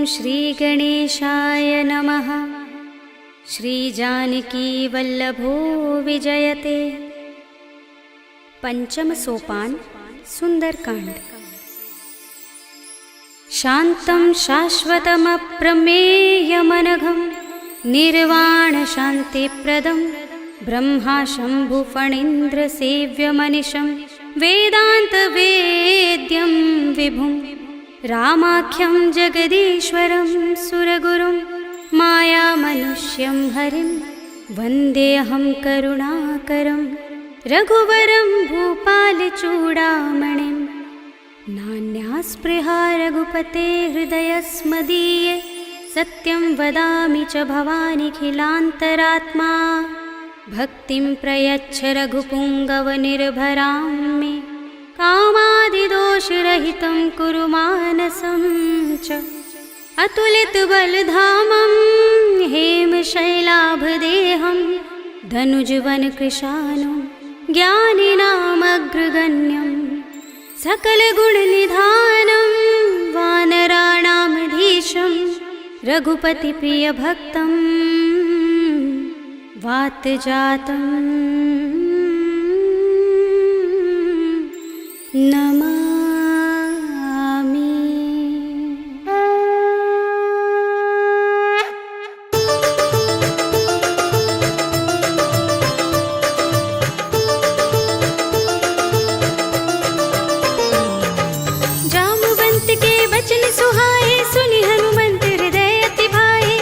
श्रीगणेशाय नमः। श्रीजानकीवल्लभो विजयते। पंचम सोपान सुंदरकांड। शान्तं शाश्वतमप्रमेयमनघं निर्वाणशान्तिप्रदं ब्रह्मा शम्भुफणीन्द्रसेव्यमनिशं वेदान्तवेद्यं विभुं रामाख्यं जगदीश्वरं सुरगुरुं मायामनुष्यं हरिं वन्देऽहं करुणाकरं रघुवरं भूपालचूडामणिं। नान्यास्पृहा रघुपते हृदयस्मदीये सत्यं वदामि च भवानिखिलान्तरात्मा। भक्तिं प्रयच्छ रघुपुङ्गवनिर्भरां मे कामादिदोषरहितं कुरु मानसं च। अतुलितबलधामं हेमशैलाभदेहं धनुजवनकृशानुं ज्ञानिनामग्रगण्यं सकलगुणनिधानं वानराणामधीशं रघुपतिप्रियभक्तं वातजातं नमामि।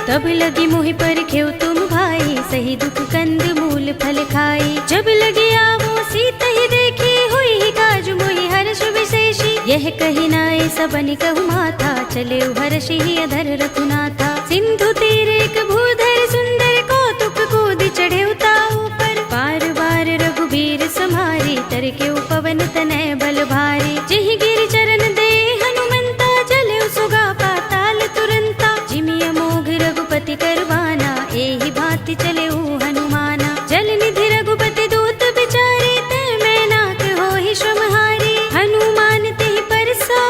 तब लगी मोहि परखेउ तुम भाई, सही दुख कंद मूल फल खाई। जब लगी आवो सीत ही देखी, हुई ही काज मोहि हर्ष विशेषी। यह कही नाय सबनि कहु माथा, चले हर्षि ही अधर रघुनाथा। सिंधु तीर एक भूधर सुंदर, कौतुक कूदि चढ़े ताऊ पर। बार बार रघुबीर सम्हारी, तरके पवन तनय बल भारी। जिहि गिरि चरण दे हनुमंता, चले सुगा पाताल तुरंता। जिमि अमोघ रघुपति करवाना, एहि भांति चले हनुमाना। जल निधि रघुपति दूत बिचारे, तै मैं नाक होहि श्रमहारी। हनुमान तेहि परसा,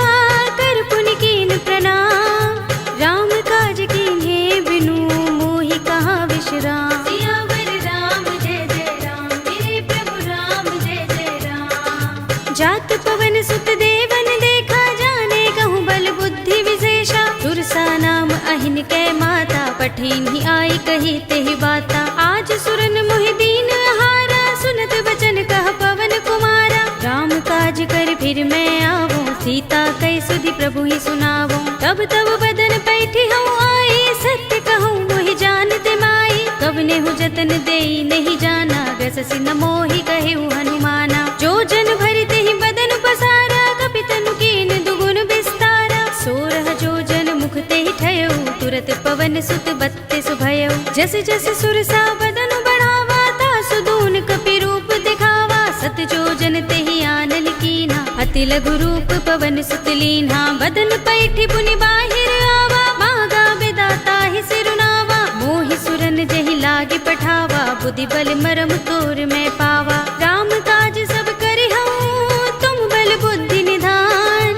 कर पुनि कीन प्रणाम। राम काज कीन्हे बिनु, मोहि कहाँ विश्राम। सियावर राम जय जय राम, मेरे प्रभु राम जय जय राम। जात पवन सुत देवन देखा, जाने कहूँ बल बुद्धि विशेषा। सुरसा नाम अहिन कै माता, पठिन ही आई कही तेहि बाता। आज सुरन मोहि दीन हारा, सुनत बचन कह पवन कुमारा। राम काज कर फिर मैं आवो, सीता कै सुधि प्रभु ही सुनावो। तब तब बदन पैठी हूँ आई, सत्य कहूँ मोहि जानते माई। कवने हूँ जतन देई नहीं जाना, ग्रससि न मोहि कहेउ हनुमाना। जो जन भरि तेहि बदन पसारा, कपितनु कीन दुगुन विस्तारा। सोरह जो जन मुख तेहि ठयउ, तुरत पवन सुत बत्तिस भयउ। जस जस सुरसा बदन बढ़ावा, तासु दून कपि रूप दिखावा। सत जो जन तेहि आनल कीन्हा, अति लघु रूप पवन सुत लीन्हा। बदन पैठी पुनि बाहिर आवा, मागा बिदाता ही सिरुनावा। मोहि सुरन जहि लागे पठावा, बुद्धि बल मरम तोर मैं पावा। राम काज सब करिहउँ, तुम बल बुद्धि निधान।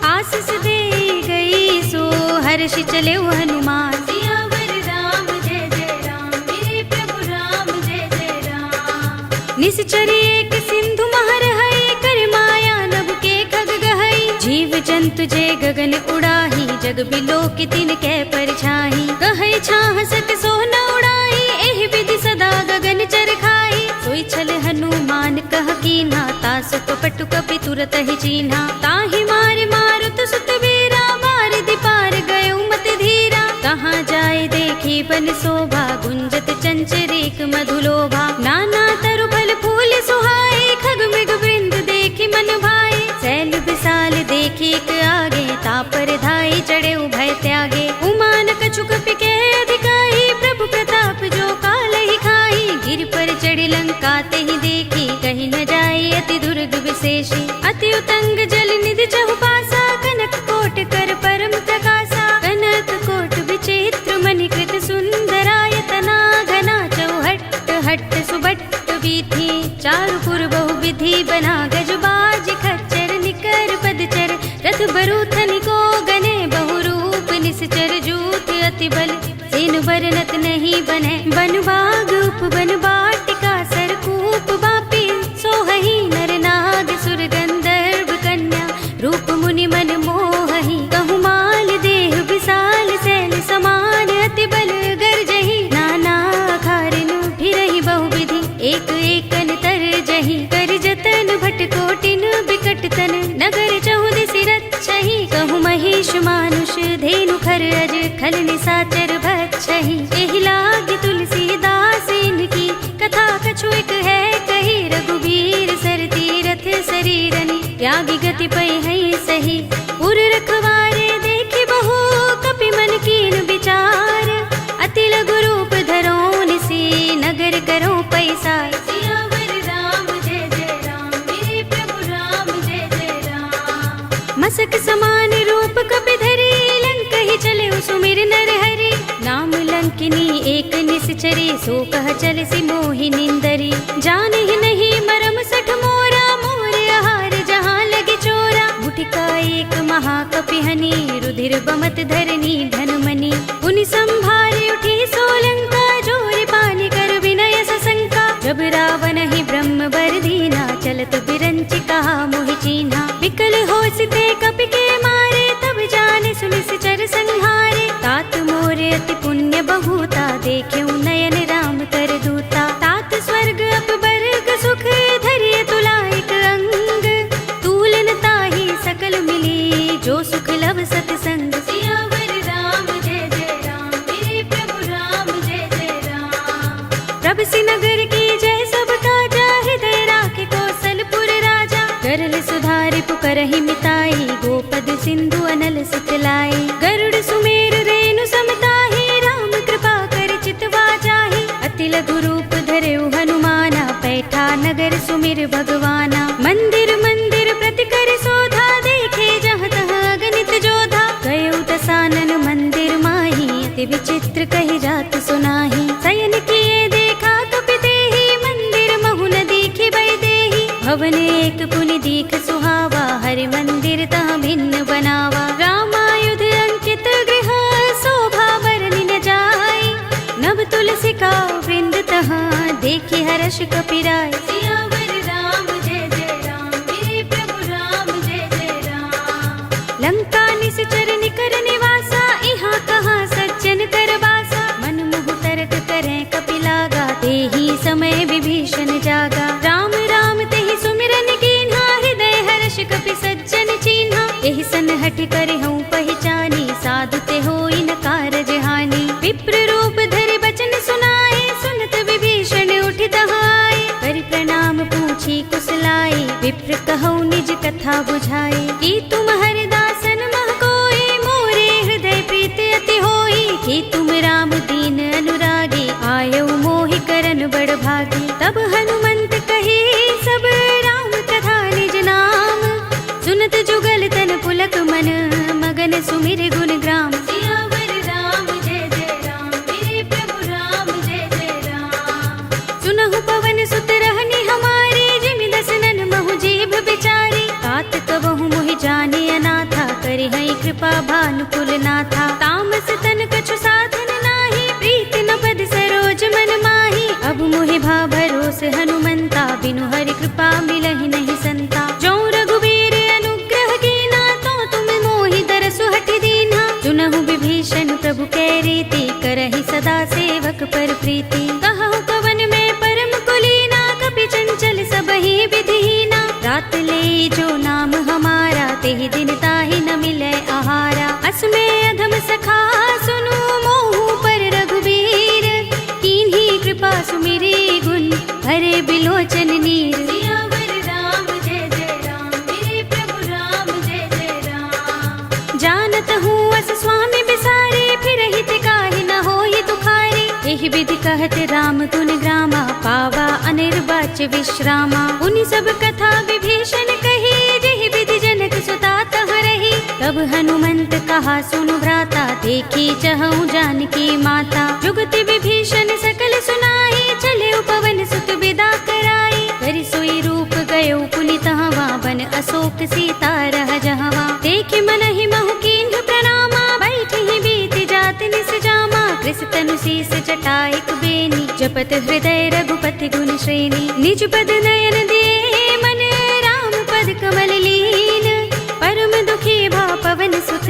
आशीष दे गई सो हर्षि चले हनुमान। सियावर राम जय जय राम, मेरे प्रभु राम जय जय राम। निश्चरी एक सिंधु महर हई, कर माया नभ के खग गहई। जीव जंतु जे गगन उड़ाही, जग बिलो की तिन कै परछाई। कहै छाह सक सो न उड़ाई, एहि विधि सदा गगन चर खाई। सोई छल हनुमान कह कीन्हा, तासु कपटु कपि तुरत ही चीन्हा। ताहि मारे मारुत सुत वीरा, बारिधि पार गयो मत धीरा। कहाँ जाए देखी बन शोभा, गुंजत चंचरीक मधुलोभा। नाना तरु फल फूल सुहाए, खग मृग वृंद देखी मन भाए। सैल विशाल देखी एक आगे, तापर धाई चढ़े भय त्यागे। उमान कछु कपि के अधिकाई, प्रभु प्रताप जो काल ही खाई। गिर पर चढ़ी लंका तेहि देखी, कहीं न जाए अति दुर्ग विशेषी। अति उतंग जल निधि चहुपासा, कनक कोट कर परम प्रकाशा। कनक कोट विचित्र मणिकृत सुंदरायतना, घना चौहट्ट हट्ट सुबट्ट वीथि। चारुपुर बहुविधि बना, गजबाज खच्चर निकर पदचर। रथ बरूथनि को गने, बहुरूप निश्चर मानुष धेनु खर अज खल निसाचर भक्षहि। एहि लागी तुलसीदास इनकी कथा कछु एक है कही। रघुबीर सर तीरथ शरीरनि त्यागी गति पै है सही। उर रखवारे देखि बहु कपि मन कीन विचार। अति लघु रूप धरो निसी नगर करो पैसार। सियावर राम जय जय राम मेरे प्रभु राम जय जय राम। मसक समान रूप कपि धरी लंकहि चले सुमिर नर हरि। नाम लंकिनी एक निश्चरी सो कह चल सी मोहि निंदरी। जानहि नहीं मरम सठ मोरा मोर आहार जहाँ लगे चोरा। मुठिका एक महाकपिहनि रुधिर बमत धरनी धन मनी। उनि संभारे उठी सोलंका जोर पानी कर विनय सशंका। जब रावण ही ब्रह्म बर दीना चलत बिरंच कहा मोहि चीन्हा। विकल होसते कपि के मारे तब जाने सुनिश्चर संहारे। तात मोरे अति पुण्य बहुता देख्यऊ नयन राम कर दूता। तात स्वर्ग अपवर्ग सुख धरिय तुला एक अंग। तूलन ताहि सकल मिली जो सुख लव सतसंग। सियावर राम जय जय राम मेरे प्रभु राम जय जय राम। प्रभ सि नगर की जय सब काजा हृदय राखे कौशलपुर राजा। गरल सुधारि पुकरहि मिताई गोपद सिंधु अनल सुखलाई। गरुड़ सुमेर रेणु समताहि राम कृपा कर चितवा जाहि। अति लघु रूप धरेउ हनुमाना पैठा नगर सुमिर भगवाना। मंदिर मंदिर प्रति कर शोधा देखे जहाँ तहाँ अगणित जोधा। गयउ दसानन मंदिर माही अति विचित्र कही जात सुनाही। शयन किए देखा कपि देहि मंदिर महु न दीखि बै देहि। भवन एक पुनि दीख सुहावा हरि मंदिर तहाँ भिन्न बनावा। रामायुध अंकित गृह शोभा बरनि न जाय। नव तुलसी का वृंद तहाँ देखि हर्ष कपिराय। सियावर राम जय जय राम मेरे प्रभु राम जय जय राम। लंका निश्चर निकर निवासा इहाँ कहाँ सज्जन कर बासा। मन मुहु तर्क करें कपि लागा तेहि समय विभीषण जागा। राम राम तेहि सुमिरन कीन्हा हृदय हर्ष कपि सज्जन चीन्हा। एहि सन हठि करे हूँ पहचानी साधु ते होई न कारज हानि। विप्र रूप धरि बचन सुनाए सुनत विभीषण उठि तहाय। करि प्रणाम पूछी कुशलाई विप्र कहौ निज कथा बुझाई। कि तुम हरिदासन मह कोई मोरे हृदय प्रीति अति होई। कि तुम राम दीन अनुरागी आयौ मोहि करन बड़ भागी। तब हनुमंत कही सब राम कथा निज नाम। सुनत जुगल तन पुलक मन मगन सुमिर गुण ग्राम। सियावर राम जय जय राम मेरे प्रभु राम जय जय राम। सुनहु पवन सुत रहनी हमारी जिमि दसनन महु जीभ बिचारी। तात कबहु मोहि जाने अनाथा करि हई कृपा भानुकुल नाथा। तामस तन कछु साधन नाही प्रीति न पद सरोज मन माही। अब मोहि भा भरोस हनुमंता बिनु हरि कृपा मिलहि नहीं संता। जो रघुबीर अनुग्रह कीना तो तुम मोहि दरसु हठि दीन्हा। सुनहु विभीषण प्रभु कै रीति करहि सदा सेवक पर प्रीति। कहु कवन में परम कुलीना कपि चंचल सबहि विधिहीना। रात ले जो नाम हमारा तेहि दिन ताहि न मिलै आहारा। अस्मे अधम सखा सुनु मोहु पर रघुबीर। कीन्ही कृपा सुमिरी गुण भरे बिलोचन नीर। सियावर राम जय जय राम मेरे प्रभु राम जय जय राम। जानत हूँ अस स्वामी बिसारे फिर हित काहि न होई दुखारी। एहि विधि कहत राम गुण ग्रामा पावा अनिर्वाच्य विश्रामा। उनि सब कथा विभीषण कही जेहि विधि जनक सुता तहाँ रही। तब हनुमंत कहा सुनु भ्राता देखी चहु जानकी माता। जुगति विभीषण सकल सुनाई चले पवन सुत विदा कराई। करि सोई रूप गयो पुनि तहवा बन अशोक सीता रह जहवा। देखि मन ही महु कीन्ह प्रणामा बैठि ही बीत जात निस जामा। कृष तनु शीस जटाइक बेनी जपत हृदय रघुपति गुण श्रेणी। निज पद नयन दिए मन राम पद कमल लीन। परम दुखी भा पवन सुत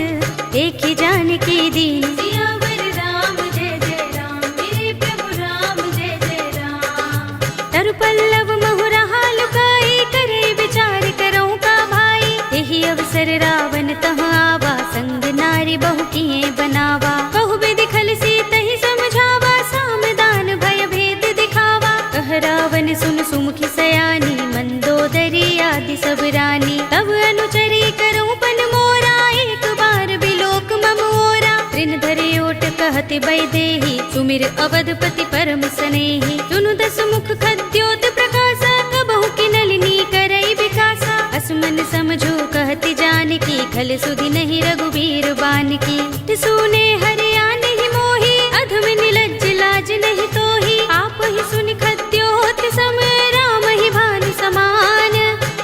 देखि जानकी दीन। सियावर राम जय जय राम मेरे प्रभु राम जय जय राम। तरु पल्लव महु रहा लुकाई करे विचार करऊं का भाई। यही अवसर रावण तहाँ आवा संग नाय तुम्हारी बहू किए बनावा। बहु विधि खल सीत ही समझावा, सामदान भय भेद दिखावा। कह रावण सुन सुमुखी सयानी, मंदोदरी आदि सब रानी। तब अनुचरी करूं पन मोरा, एक बार बिलोक मम ओरा। ऋण धरे ओट कहते वैदेही, सुमिर अवधपति परम स्नेही। सुनु दस मुख खद्योत प्रकाशा, कबहु की नलिनी करई विकासा। असमन समझो कहते जानकी, खल सुधि नहीं रघुबीर बानकी। सुने हरिया नहीं मोही, अधम निलज्ज लाज नहीं तोही। आप ही सुनि खद्योत सम, राम ही भानु समान।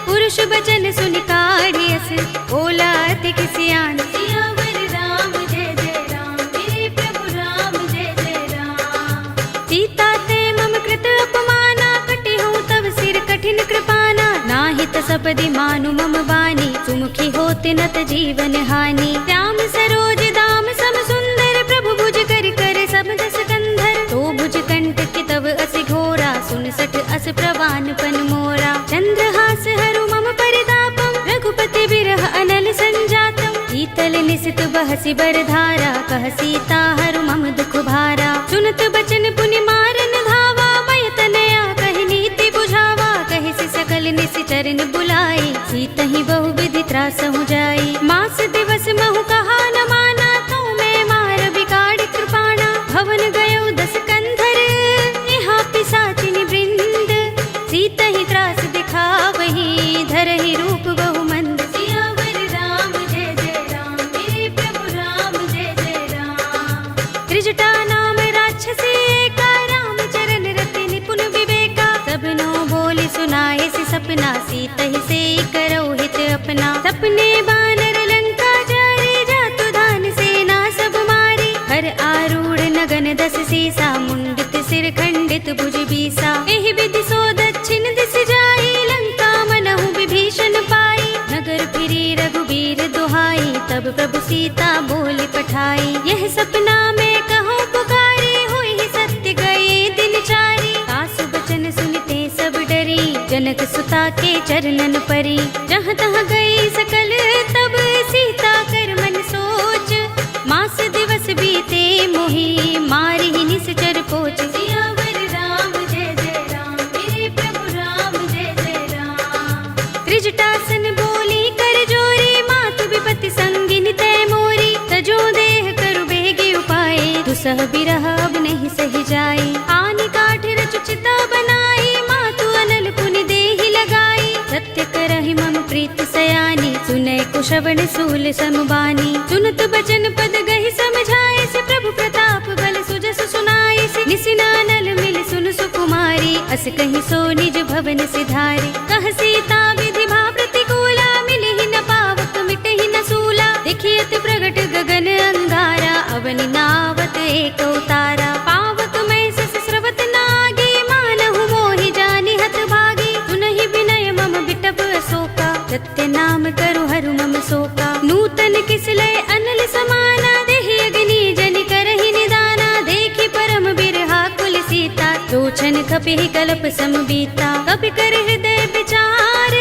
पुरुष बचन सुनि काढ़ियस, बोला अति सियान। सियावर राम जय जय राम, मेरे प्रभु राम जय जय राम। सीता ते मम कृत अपमाना, कटे हूँ तब सिर कठिन कृपाना। नाहित सपदि मानु मम बानी, सुमुखी होते नत जीवन हानि। श्याम सरोज दाम सम सुंदर, प्रभु भुज कर कर सब दस कंधर। तो भुज कंठ के तब असि घोरा, सुन सठ अस प्रवान पन मोरा। चंद्रहास हरु मम परितापम, रघुपति बिरह अनल संजातम। शीतल निसित बहसि बरधारा, कह सीता हरु मम दुख भारा। सुनत बचन पुनि मारन धावा, मय तनया कहि नीति बुझावा। कहि से सकल निसि चरण बुलाई, सीतहि बहु विधि त्रासहु जाई। मास दिवस महु कहा न माना, तो मैं मार बिगाड़ कृपाणा। भवन गयो दस कंधर, यहाँ पिशाचिनी वृंद। सीतहि त्रास दिखावही, धरहि रूप बहु मंद। सियावर राम जय जय राम, मेरे प्रभु राम जय जय राम। त्रिजटा नाम राक्षसी एका, राम चरण रति निपुण विवेका। सबनो बोली सुनाए सि सपना, सीतहि से करो हित अपना। सपने बानर लंका जारे, जातु धान सेना सब मारी। हर आरूढ़ नगन दस सीसा, मुंडित सिर खंडित भुज बीसा। एहि विधि सो दक्षिण दिस जाई, लंका मनहु विभीषण पाई। नगर फिरी रघुबीर दुहाई, तब प्रभु सीता बोली पठाई। यह सपना में कहूँ पुकारी, हुई सत्य गए दिन चारी। सासु बचन सुनते सब डरी, जनक सुता के चरणन परी। जहाँ तहाँ गई सकल तब, सीता कर मन सोच। मास दिवस बीते मोही, मारी ही निश्चर पोच। सियावर राम जय जय राम, मेरे प्रभु राम जय जय राम। त्रिजटासन बोली कर जोरी, मातु विपति संगिनी तय मोरी। तजो देह करु बेगे उपाय, दुसह बिरह अब नहीं सही जाए। आनि काठ रचु चिता बनाई, मातु अनल पुनि देहि लगाई। सत्य करहि मम प्रीत सयानी, सुनय कुशवण सूल समबानी। सुनत बचन पद गहि समझाए, से प्रभु प्रताप बल सुजस सुनाए। से निसिनानल मिल सुन सुकुमारी, अस कहि सो निज भवन सिधारे। कह सीता विधि भा प्रतिकूला, मिलि ही न पावक मिटहि न सूला। देखियत प्रगट गगन अंगारा, अवनि नावत एक उतारा। पावक में सस स्रवत नागी, मानहु मोहि जानि हत भागी। सुनहि विनय मम बिटप अशोका, सत्य नाम करु हरु मम शोका। नूतन किसलय अनल समाना, देहि अग्नि जनि करहि निदाना। देखि परम बिरहा कुल सीता, लोचन कपिहि कल्प सम बीता। कपि कर हृदय विचार,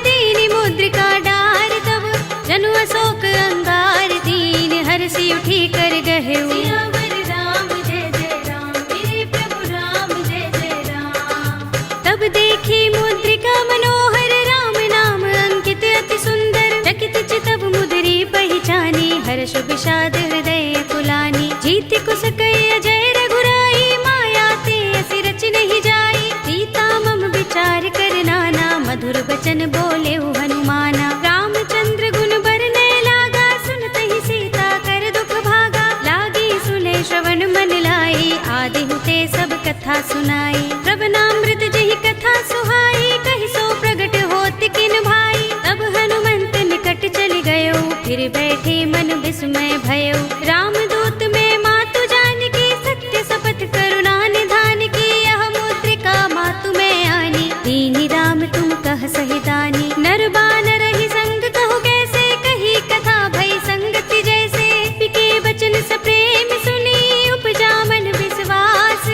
दीनि मुद्रिका डार। तब जनु अशोक अंगार, दीन हरषि उठी कर गहेउ। सियावर राम जय जय राम, मेरे प्रभु राम जय जय राम। तब देखी मुद्रिका मनोहर, राम नाम अंकित अति सुंदर। चकित चितव मुदरी पहचानी, हर्ष विषाद हृदय कुलानी। जीति कुस कई अजय रघुराई, माया ते असि रच नहीं जाई। सीता मम विचार कर नाना, मधुर बचन बोले हनुमाना। रामचंद्र गुण बरनै लागा, सुनतहि सीता कर दुख भागा। लागी सुने श्रवण मन लाई, आदि हुते सब कथा सुनाई। श्रवणामृत जहि कथा सुहाई, कहि सो प्रगट होत किन भाई। तब हनुमंत निकट चल गयो, फिर बैठे मन विस्मय भयो। रामदूत में मातु जानकी, सत्य शपथ करुणा निधान की। यह मुद्रिका मातु में आनी, दीनि राम तुम कह सही दानी। नर बानर ही संग कहु कैसे, कही कथा भई संगति जैसे। पिके बचन सप्रेम सुनी, उपजा मन विश्वास।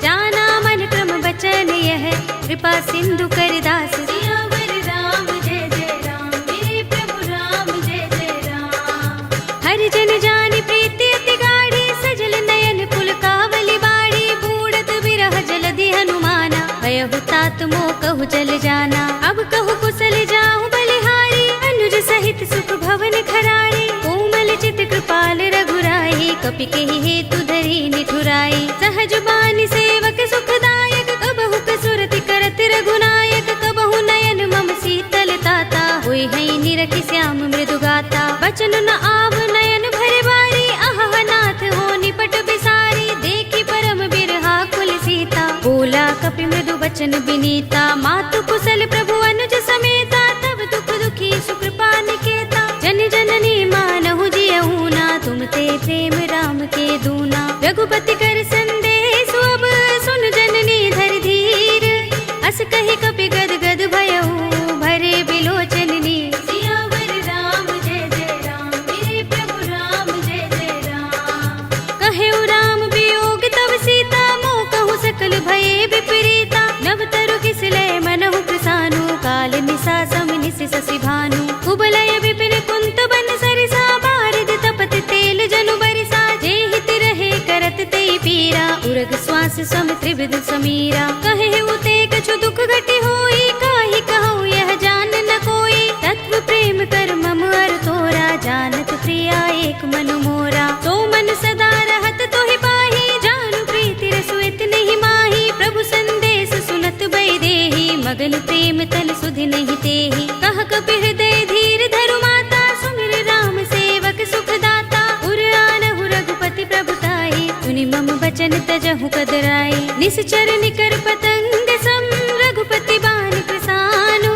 जाना मन क्रम बचन यह, कृपा सिंधु कर दास। सियावर राम जय जय राम, मेरे प्रभु राम जय जय राम। तात मो कहु जल जाना। अब कहु कुशल जाहु बलिहारी, अनुज सहित सुख भवन खराई। कोमल चित कृपाल रघुराई, कपि केहि हेतु धरि निठुराई। सहज बानी सेवक सुखदायक, कबहु कसुरति करत रघुनायक। कबहु नयन मम शीतल ताता, होय हई निरखि श्याम मृदु गाता। बचन न आव नयन भरे बारी, अहह नाथ हो निपट बिसारी। देखी परम बिरहा कुल सीता, बोला कपि मृदु बचन बिनीता। मातु कुशल प्रभु अनुज समेता, तब दुख दुखी सुकृपा निकेता। जन जननी मानहु जियहु ना, तुम ते प्रेम राम के दूना। रघुपति कर संदेश अब सुन जननी धर धीर, अस कहि कपि गद गद भयहु भरे बिलोचन नीर। सियावर राम जय जय राम, मेरे प्रभु राम जय जय राम। कहेउ राम वियोग तब सीता, मोह कहु सकल भये विपरीता। नव तरु किसलय मनहु कृसानु, काल निसा सम निसि शशि भानु। कुबलय विपिन कुंत बन सरिसा, बारिद तपत तेल जनु बरिसा। जे हित रहे करत तेई पीरा, उरग श्वास सम त्रिविध समीरा। कहेउ ते कछु दुख घटी होई, काहि कहु यह जान न कोई। तत्व प्रेम कर मम अर तोरा, जानत प्रिया एक मनु मोरा। तो मन सदा रहत तोहि पाही, जानु प्रीति रसु इतहि माही। प्रभु संदेश सुनत बै देहि, मगन प्रेम तल सुधि नहीं तेहि। कह कपि हृदय धीर धरु माता, सुमिर राम सेवक सुख दाता। उर आनहु रघुपति प्रभुताई, सुनि मम बचन तजहु कदराई। निश्चर निकर पतंग सम, रघुपति बान प्रसानु।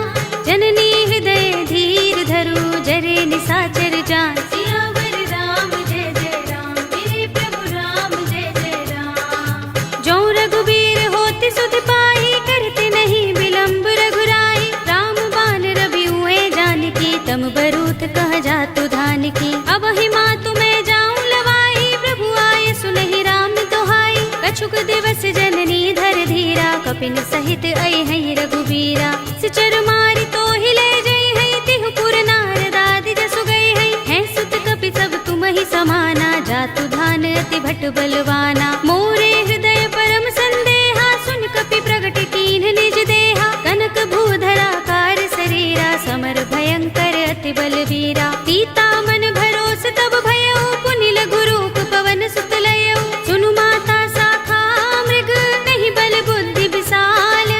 जननी हृदय धीर धरु, जरे निसाचर जान। सियावर राम जय जय राम, मेरे प्रभु राम जय जय राम। जो रघुबीर होति सुध पाई, करते नहीं विलंब रघुराई। राम बान रवि हुए जानकी, तम बरूथ कह जातु धान की। अब ही मातु मैं जाऊं लवाई, प्रभु आए सुनहि राम दोहाई। कछुक दिवस जननी धर धीरा, कपिन सहित अइ हई रघुबीरा। सिचर मारि तो हिले जई हई, तिहु पुर नारद आदि जसु गई हई। हैं सुत कपि सब तुम ही समाना, जातु धान अति भट बलवाना। मोरे हृदय परम संदेहा, सुन कपि प्रगट कीन्ह निज देहा। कनक भूधरा कार शरीरा, समर भयंकर अति बलवीरा। सीता मन भरोस तब भयउ, पुनि लघु रूप पवन सुत लयउ। सुनु माता शाखा मृग, नहीं बल बुद्धि विशाल।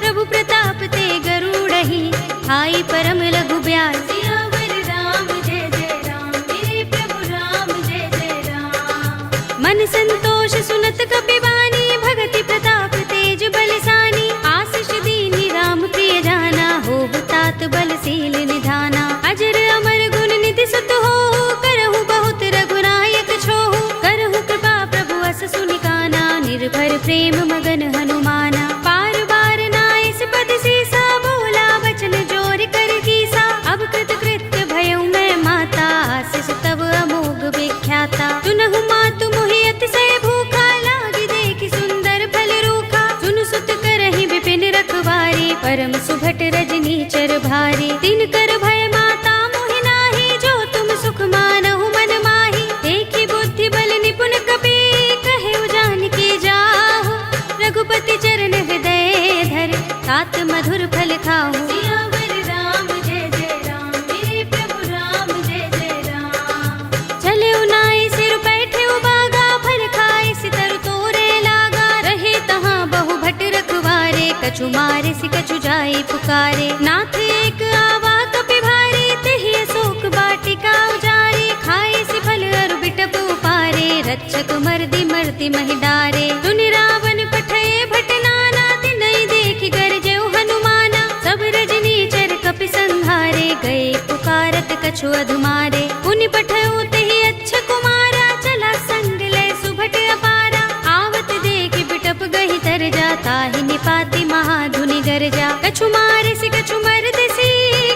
प्रभु प्रताप ते गरुड़हि, हाई परम लघु ब्याल। सियावर राम जय जय राम, मेरे प्रभु राम जय जय राम। मन संतोष सुनत कपि बानी, भगति प्रताप तेज बलसानी। आशीष दीनी राम प्रिय जाना, होहु तात बलशील निधाना। अजर अमर गुण निधि सुत होहु, करहु बहुत रघुनायक छोहु। करहु कृपा प्रभु अस सुनि काना, निर्भर प्रेम मगन हनुमाना। पार बार नाइस पद सीसा, बोला बचन जोर कर कीसा। अब कृत कृत्य भयउ मैं माता, आशीष तब अमोघ विख्याता। सुनहु मातु मोहि अतिशय भूखा, लागी देखि सुंदर फल रूखा। सुनु सुत करहि विपिन रखवारी, परम सुभट रजनी चर भारी। तिन कर भय माता मोहि नाही, जो तुम सुख मानहु मन माही। देखि बुद्धि बल निपुण कपि, कहेउ जानकी जाहु। रघुपति चरण हृदय धर, तात मधुर फल खाहु। सियावर राम जय जय राम, मेरे प्रभु राम जय जय राम। चले उनाई सिर बैठे उबागा, फल खाए सितर तोरे लागा। रहे तहाँ बहु भट रखवारे, कछु मारे सि कछु जाई पुकारे। नाथ एक आवा कपि भारी, तेहि अशोक बाटिका उजारी। खाए सि फल अरु बिटप उपारे, रक्षक मर्दि मर्दि महि डारे। सुनि रावण पठये भट नाना, तिनहि देखि गरजेउ हनुमाना। सब रजनी चर कपि संहारे, गए पुकारत कछु अधुमारे। पुनि पठयउ तेहि अच्छ कुमारा, चला संग लय सुभट अपारा। आवत देखि बिटप गहि तर जा, ताहि निपाति महाधुनि गरजा। कछु मारे सि कछु मर्द सी,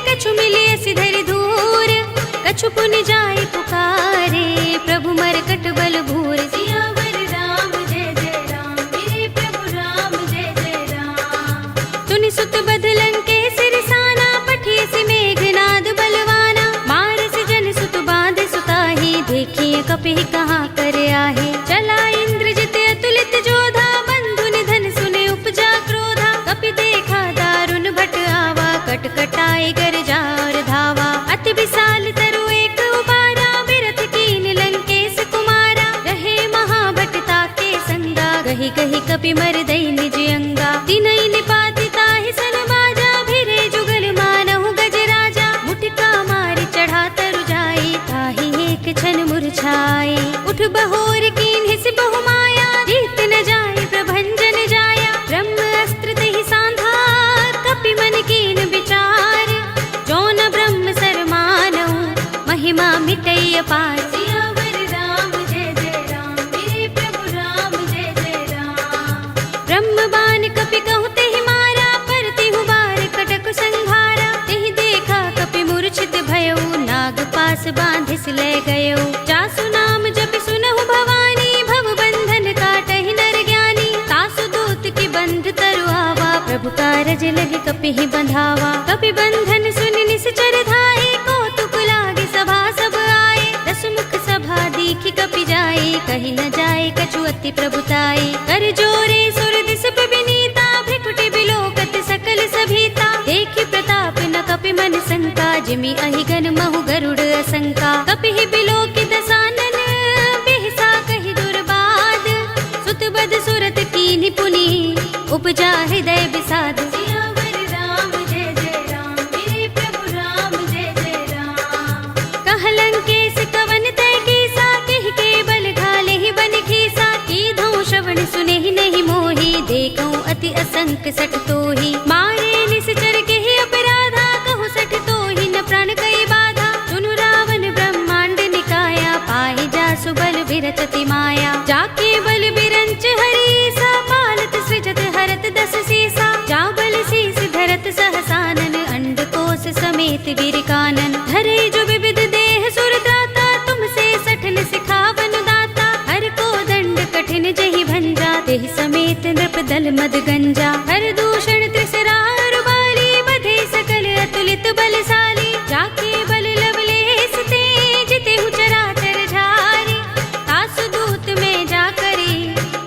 कछु मिलिय सि धरि धूर। कछु पुनि जाई पुकारे, प्रभु मरकट बल भूर। सियावर राम जय जय राम, मेरे प्रभु राम जय जय राम। सुनि सुत बदलन के सिरसाना, पठिय सि मेघनाद बलवाना। मारस जन सुत बांध सुताही, देखिए कपि कहाँ कर आहे। चला इंद्रजित अतुलित जोधा, बंधु निधन सुने उपजा क्रोधा। कपि देखा कटाए गरजा और धावा। अति विशाल तरु एक उबारा, बिरथ कीन लंकेश कुमारा। रहे महाभटता के संगा, गही गही कपि मर दई निज अंगा। तिनहि निपाति ताहि सन बाजा, भिरे जुगल मानहु गज राजा। मुटिका मारि चढ़ा तरु जाई, ताहि एक क्षण मुरझाई। उठ बहोर कीन हिस बहु माया, जीत न जाय प्रभंजन जाया। ब्रह्म अस्त्र तहि सांधा, कपि मन कीन विचार। जो न ब्रह्म सर मानहु, महिमा मिटई अपार। सियावर राम जय जय राम, मेरे प्रभु राम जय जय राम। ब्रह्म बाण कपि कहु तेहि मारा, पर तिहु बार कटक संघारा। तेहि देखा कपि मूर्छित भयउ, नाग पास बांधिस ले गयउ। जासु नाम जपि सुनहु भवानी, भव बंधन काटहि नर ज्ञानी। तासु दूत की बंध तरु आवा, प्रभु कारज लगे कपि ही बंधावा। कपि बंधन सुनि निश्चर धाये, कौतुक लागे सभा सब आए। दस मुख सभा दीखि कपि जाए, कहि न जाए कछु अति प्रभुताई। कर जोरे सुर दिस विनीता, भ्रिकुटि बिलोकत सकल सभीता। देखि प्रताप न कपि मन शंका, जिमि अहिगन महु गरुड़ असंका। कपि ही बिलोकि दसानन, बिहसा कहि दुर्बाद। सुत बद सुरत कीन्हि पुनि, उपजा हृदय विषाद। सियावर राम जय जय राम, मेरे प्रभु राम जय जय राम। कह लंकेश कवन तय कीसा, किहि के बल घाले ही बन खीसा। कीधौ श्रवण सुनेहि नहीं मोहि, देखौ अति असंक सठ तोहि। मारे निश्चर केहि अपराधा, कहु सठ तोहि न प्राण कई बाधा। सुनु रावण ब्रह्मांड निकाया, पाहि जासु बल बिरचति माया। जाके बल बिरंच हरीसा, पालत सृजत हरत दस सीसा। जा बल शीस धरत सहसानन, अंडकोश समेत गिर कानन। धरे जो विविध देह सुर त्राता, तुमसे सठन सिखावन दाता। हर को दंड कठिन जहि भंजा, तेहि समेत नृप दल मद गंजा। हर दूषण त्रिसरा रुबाली, बधे सकल अतुलित बलशाली। जाके बल लवलेस ते, जितेहु चराचर झारी। तासु दूत में जा करी,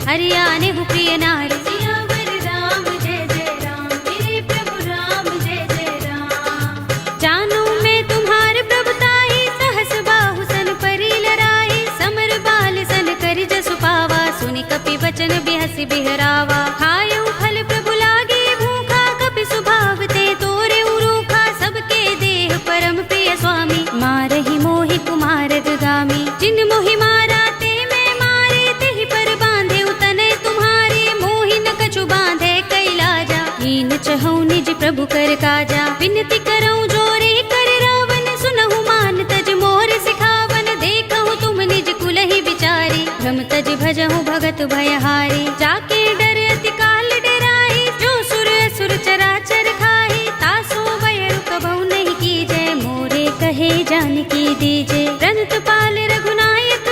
हरियाने हु प्रिय नारी। सियावर राम जय जय राम, मेरे प्रभु राम जय जय राम। जानो मैं तुम्हार प्रभुताई, सहस बाहु सन परी लराई। समर बाल सन करि जसु पावा, सुनि कपि बचन बिहसि बिहरावा। खायउ फल प्रभु लागे भूखा, कपि सुभाव ते तोरे उरूखा। सबके देह परम प्रिय स्वामी, मारहि मोहि कुमार गामी। जिन मोहि मारा ते मैं मारे, तेहि पर बांधे तनय तुम्हारे। मोहि न कछु बांधे कैलाजा, हीन चहु निज प्रभु कर काजा। विनती करऊं जोरे कर रावण, सुनहु मान तज मोर सिखावन। देखहु तुम निज कुलहि विचारी, भ्रम तज भजहु भगत भयहारी। जाके डर अति काल डराई, जो सुर असुर चराचर खाई। तासो बयरु कबहु नहीं कीजै, मोरे कहे जानकी दीजे। रंत पाल रघुनायक,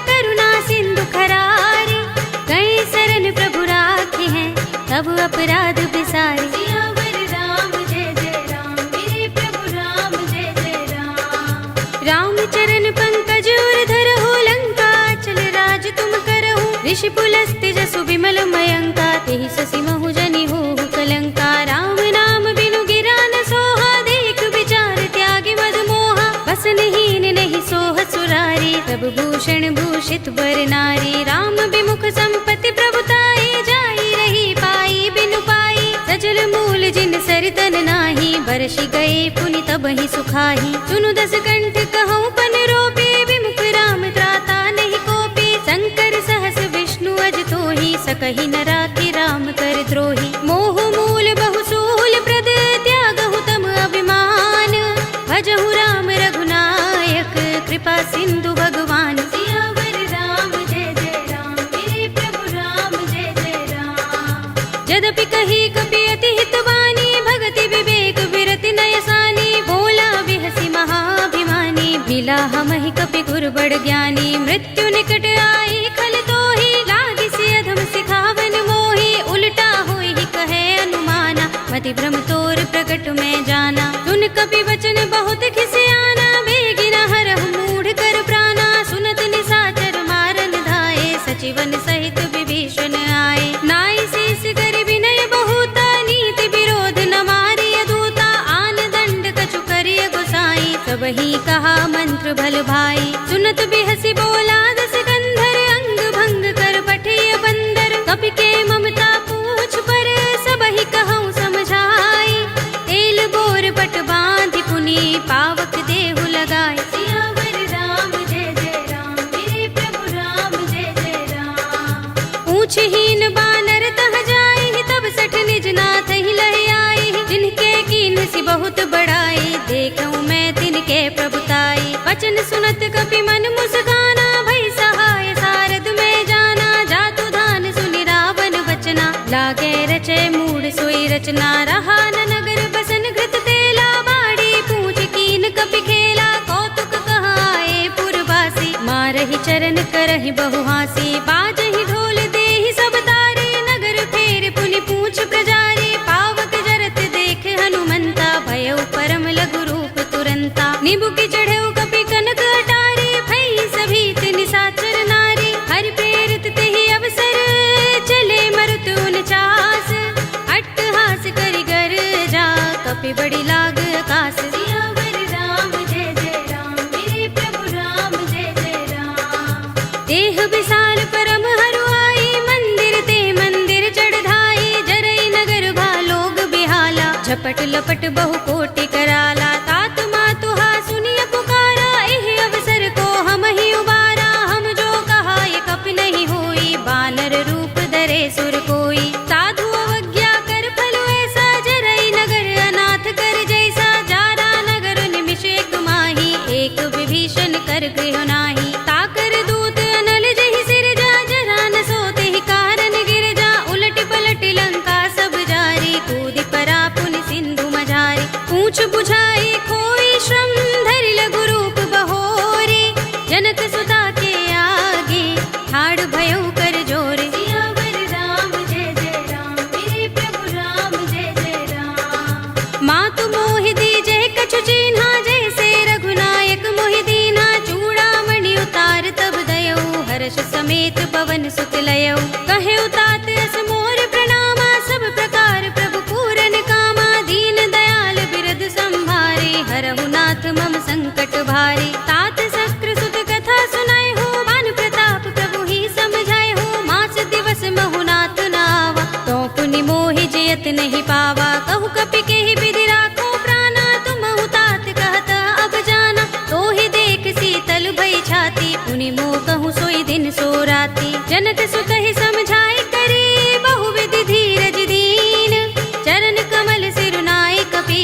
करुणा सिंधु खरारी। गए शरण प्रभु राखे हैं, तब अपराध बिसारी। सियावर राम जय जय राम, मेरे प्रभु राम जय जय राम। राम चरण पंकज उर धरहु, लंका चल राज तुम करहु। ऋषि पुलस्त्य जसु विमल मयंका, तेहि ससि महु जनि होहु कलंका। राम नाम बिनु गिरा न सोहा, देख विचार त्यागी मद मोहा। बसनहीन नहीं सोह सुरारी, प्रभु भूषण भूषित बर नारी। राम विमुख संपत्ति प्रभुताई, जाई रही पाई बिनु पाई। सजल मूल जिन सरितन नाही, बरषि गए पुनि तबहि सुखाही। सुनु दस कंठ कहूँ पन रोपी, विमुख राम त्राता नहीं कोपी। शंकर सहस विष्णु अज तोहि, सकहि न राखि राम कर द्रोही। मोह मूल बहु सूल प्रद, त्यागहु तम अभिमान। भजहु राम रघुनायक, कृपा सिंधु भगवान। सियावर राम जय जय राम, मेरे प्रभु राम जय जय राम। यद्यपि कही कपि अति हितवानी, भगति विवेक विरति नयसानी। बोला बिहसि महाभिमानी, मिला हमहि कपि गुर बड़ ज्ञानी। मृत्यु निकट आई खल तोहि, लागी सि अधम सिखावन मोहि। उल्टा होई कहे अनुमाना, मति भ्रम तोर प्रकट में जाना। सुन कपि वचन बहुत खिसियाना, बेगिना हरहु मूढ़ कर प्राणा। सुनत निशाचर मारन धाये, सचिवन सहित विभीषण आए। नाई शेष कर विनय बहुता, नीति विरोध न मारिय दूता। आन पूछहीन बानर तह जाई, तब सठ निज नाथ ही लह आई। जिनके कीन सी बहुत बड़ाई, देखूं मैं तिनके प्रभुताई। वचन सुनत कपि मन मुस्काना, भई सहाय सारद में जाना। जातु धान सुनि रावण बचना, लागे रचे मूढ़ सोई रचना। रहा न नगर बसन घृत तेला, बाड़ी पूछ कीन कपि खेला। कौतुक कहाए पुरवासी, मारहि चरण करहि बहु हासी। बाजहि ढोल देहि सब तारे, नगर फेर पुनि पूछ प्रजारी। पावक जरत देख हनुमंता, भयउ परम लघु रूप तुरंता। निबुकि चढ़ऊ कपि कनक अटारी, भई सभीत निशाचर नारी। हरि प्रेरित तेहि अवसर, चले मरुत 49। अट्टहास करि गर्जा, कपि बड़ी लाग आकाश। सियावर राम जय जय राम, मेरे प्रभु राम जय जय राम। देह विशाल परम हरुआई, मंदिर ते मंदिर चढ़ाई। जरई नगर भालोग बिहाला, झपट लपट बहु कोटि कराला। तात मातुहा सुनिय पुकारा, एहि अवसर को हम ही उबारा। हम जो कहा ये कपि नहीं होई, बानर रूप धरे सुर कोई। साधु अवज्ञा कर फल ऐसा, जरई नगर अनाथ कर जैसा। जारा नगर निमिष एक माही, एक विभीषण कर गृह नाही। ताकर दूत अनल जहि सिर जा, जरा न सोते ही कारण गिर जा। उलट पलट लंका सब जारी, कूदि परा पुनि सिंधु मझारी। पूछ बुझाई कोई श्रम, धरि लघु रूप बहोरी। जनक सुता के आगे, ठाड़ भयउ कर जोरे। सियावर राम जय जय राम, मेरे प्रभु राम जय जय राम। मातु मोहि दीजे कछु चिन्हा, जैसे रघुनायक मोहि दीन्हा। चूड़ामणि उतार तब दयऊ, हर्ष समेत पवन सुत लयऊ। कहे तात अस मोर प्रणामा, सब प्रकार प्रभु पूरन कामा। दीन दयाल बिरद संभारे, हरहु नाथ मम संकट भारे। तात शस्त्र सुत कथा सुनाए हो, मान प्रताप प्रभु ही समझाए हो। मास दिवस महु नाथ नावा, तो पुनि मोहि जयत नहीं पावा। कहु कपि केहि विधि राखो प्राणा, तुमहु तात कहत अब जाना। तो ही देख शीतल भई छाती, पुनि मोह कहूँ सोई दिन सो राती। जनक सुत ही समझाई करी, बहु विधि धीरज दीन। चरण कमल सिरुनाई कपि,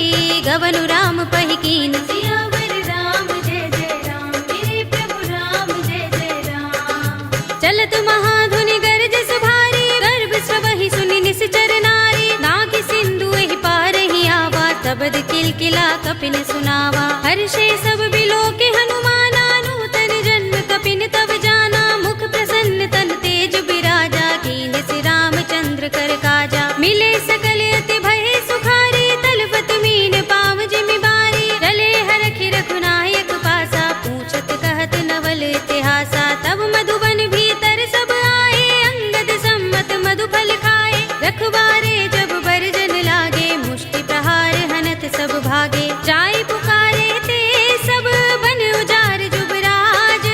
गवनु राम पहि कीन। सियावर राम जय जय राम, मेरे प्रभु राम जय जय राम। चलत महाधुनि गरज सुभारी, गर्भ सबहि सुनि निश्चर नारी। नागि सिंधु एहि पार ही आवा, तबद किलकिला कपिन सुनावा। हर्षे सब बिलोके हनुमाना, नूतन जन्म कपिन तब जाना। मुख प्रसन्न तन तेज बिराजा, कीन सि रामचंद्र कर काजा। मिले सकल अति भय सुखारी, तलपत मीन पाव जिमि बारी। रले हरखि रघुनायक पासा, पूछत कहत नवल इतिहासा। तब मधुबन भीतर सब आए, अंगद सम्मत मधु फल खाए। रखवारे जब बरजन लागे, मुष्टि प्रहार हनत सब भागे। जाय पुकारे ते सब बन उजार जुबराज।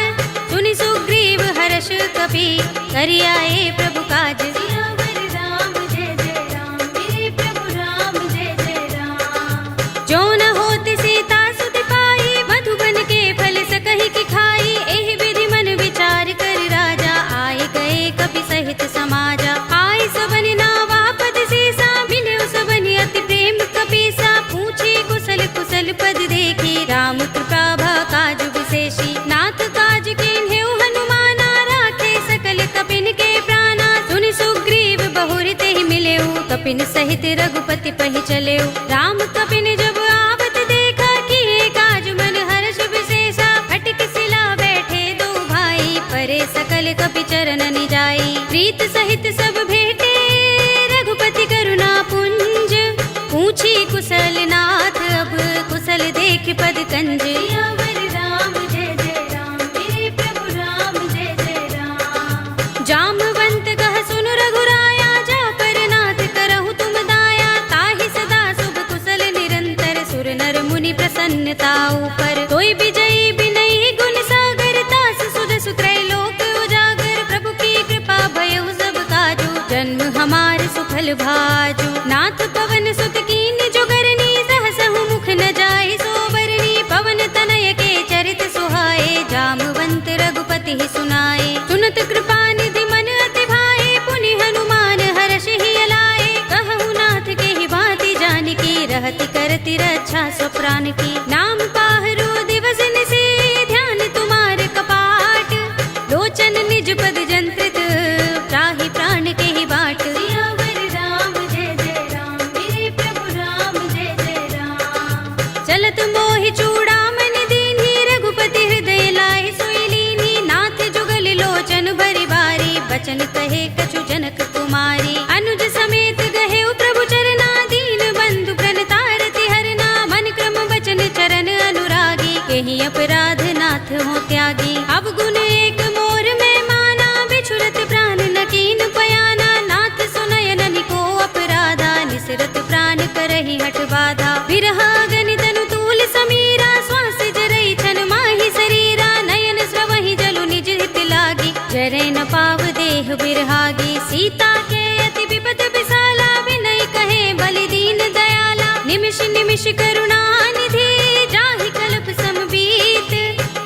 सुनि सुग्रीव हर्ष कपि, करि आए प्रभु काज। सियावर राम जय जय राम, मेरे प्रभु राम जय जय राम। जो न होति सीता सुत पाई, मधुबन के फल सकहि की खाई। एहि विधि मन विचार कर राजा, आए गए कपि सहित समाजा। आय सबनि नावा पद सीसा, मिले सबनि अति प्रेम कपीसा। पूछे कुशल कुशल पद देखी, राम कृपा भा काज विशेषी। नाथ काज कीन्हेउ हनुमाना, राखे सकल कपिन के प्राणा। सुनि सुग्रीव बहुरि तेहि मिलेउ, कपिन सहित रघुपति पहि चलेउ। राम कपिन जब आवत देखा, किए काज मन हर्ष विशेषा। फटक सिला बैठे दो भाई, परे सकल कपि चरण निजाई। प्रीत सहित सब भेटे, रघुपति करुणा पुंज। पूछी कुशल नाथ, अब कुशल देख पद कंज। सियावर राम जय जय राम, मेरे प्रभु राम जय जय राम। जामवंत कह सुन रघुराया, जा पर नाथ करहु तुम दाया। ताहि सदा शुभ कुशल निरंतर, सुर नर मुनि प्रसन्नता ऊपर। तोय विजयी बिनहि गुण सागर, तास सुध सुत्रैलोक उजागर। प्रभु की कृपा भयउ सब काजू, जन्म हमार सुफल भाजू। नाथ पवन सुत कीन जो करनी, सहसहु मुख न जाय सोबरनी। पवन तनय के चरित सुहाए, जामवंत रघुपति ही सुनाए। सुनत कृपा निधि मन अति भाए, पुनि प्रतिरक्षा स्वप्राण की। नाम पाहरो दिवस निशि ध्यान तुम्हारे कपाट, लोचन निज पद जंत्रित त्राहि प्राण के ही बाट। सियावर राम जय जय राम, मेरे प्रभु राम जय जय राम। चलत मोहि चूड़ामणि दीन्ही, रघुपति हृदय लाए सोई लीन्ही। नाथ जुगल लोचन भरि बारी, बचन कहे कछु जनक कुमारी। अनुज समेत गहे प्रभु चरना, दीन बंधु प्रणतारति हरना। मन क्रम बचन चरण अनुरागी, केहि अपराध नाथ हो त्यागी। अवगुण एक मोर में माना, बिछुरत प्राण न कीन पयाना। नाथ सुनयन निको अपराधा, निसरत प्राण करहि हठ बाधा। विरह गनि तनु तूल समीरा, श्वास जरई छन माहि शरीरा। नयन स्रवहि जलु निज हित लागी, जरै न पाव देह बिरहागी। सीता के अति विपद विसाला, विनय कहे बलि दीन दयाला। निमिष निमिष करुणा निधि, जाहि कल्प समबीत।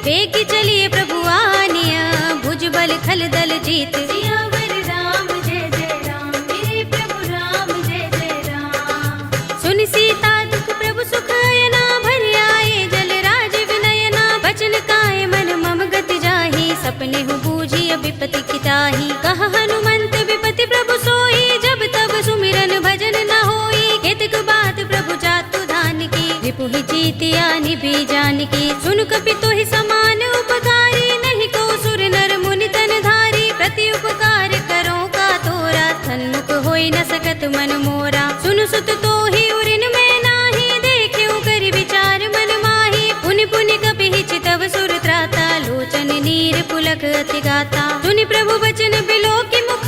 वेगी चलिए प्रभु आनिया, भुज बल खल दल जीत। सियावर राम जय जय राम, मेरे प्रभु राम जय जय राम। सुनि सीता दुख प्रभु सुख अयना, भरि आए जल राज विनयना। बचन काए मन मम गति जाहि, सपने हूँ बूझी विपति किताही। कहा हनुमंत विपति प्रभु सोई, जब तब सुमिरन भजन न होई। केतक बात प्रभु जातु धान की, रिपुहि जीतिया निभि जानकी। सुन कपि तोहि समान उपकारी, नहीं को सुर नर मुनि तन धारी। प्रति उपकार करो का तोरा, सन्मुख होई न सकत मन मोरा। सुन सुत तोहि उरिन में नाही, देख्यो करि विचार मन माही। पुनि पुनि कपि चितव सुर त्राता, लोचन नीर पुलक अति गाता। सुनि प्रभु बचन बिलोकि मुख,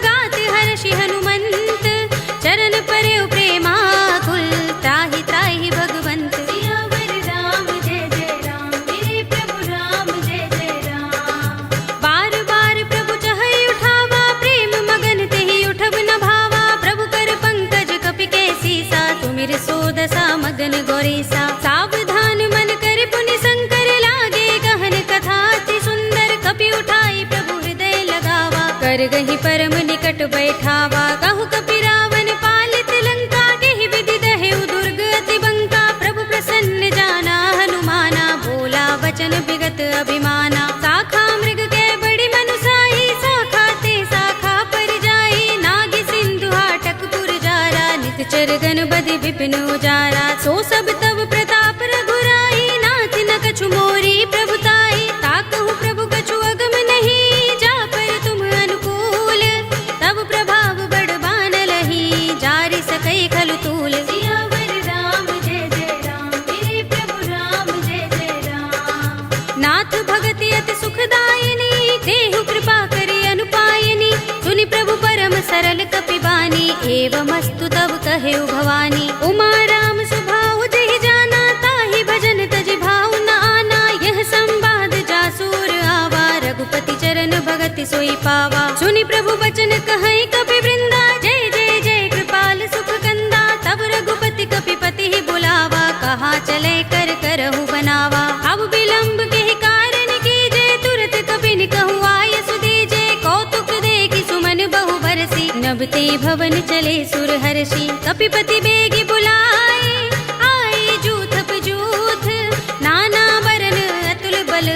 गात हर्षि हनुमंत। चरण परे प्रेमाकुल, त्राहि त्राहि भगवंत। सियावर राम जय जय राम, मेरे प्रभु राम जय जय राम। बार बार प्रभु चहई उठावा, प्रेम मगन तेहि उठब न भावा। प्रभु कर पंकज कपि के सीसा, तुमिर सोदसा मगन गौरीसा। सावधान मन कर पुनि शंकर, लागे गहन कथा अति सुंदर। कपि उठाई प्रभु हृदय लगावा, कर गहि परम निकट बैठावा। कहु कपि रावण पालित लंका, केहि विधि दहेउ दुर्ग अति बंका। प्रभु प्रसन्न जाना हनुमाना, बोला वचन विगत अभिमाना। शाखा मृग के बड़ी मनुसाही, शाखा ते शाखा पर जाई। नागी सिंधु हाटक पुर जारा, निकचर गन बदि विपिन उजारा। सो सब तब प्रताप रघुराई, नाथ न कछु मोरी प्रभुताई। ताकहु प्रभु कछु अगम नहीं, जा पर तुम अनुकूल। तब प्रभाव बड़ बानलहि, जारि सकई खलु तूल। सियावर राम जय जय राम, मेरे प्रभु राम जय जय राम। नाथ भगति अति सुखदायिनी, देहु कृपा करि अनुपायिनी। सुनि प्रभु परम सरल कपि बानी, एवमस्तु तब कहेउ भवानी। उमा राम सुभाउ जहि जाना, ताहि भजन तजि भाउ न आना। यह संवाद जासूर आवा, रघुपति चरण भगति सोई पावा। सुनि प्रभु बचन कहै कपि वृंदा, जय जय जय कृपाल सुख कंदा। तब रघुपति कपिपति ही बुलावा, कहा चले कर करहु बनावा। अब विलंब के कारण कीजे, तुरत कपिन कहु आय सुदीजे। कौतुक देखि सुमन बहु बरसी, नभते भवन चले सुर हर्षि। कपिपति बेगी बुलाए, आए जूथप जूथ। नाना बरन अतुल बल,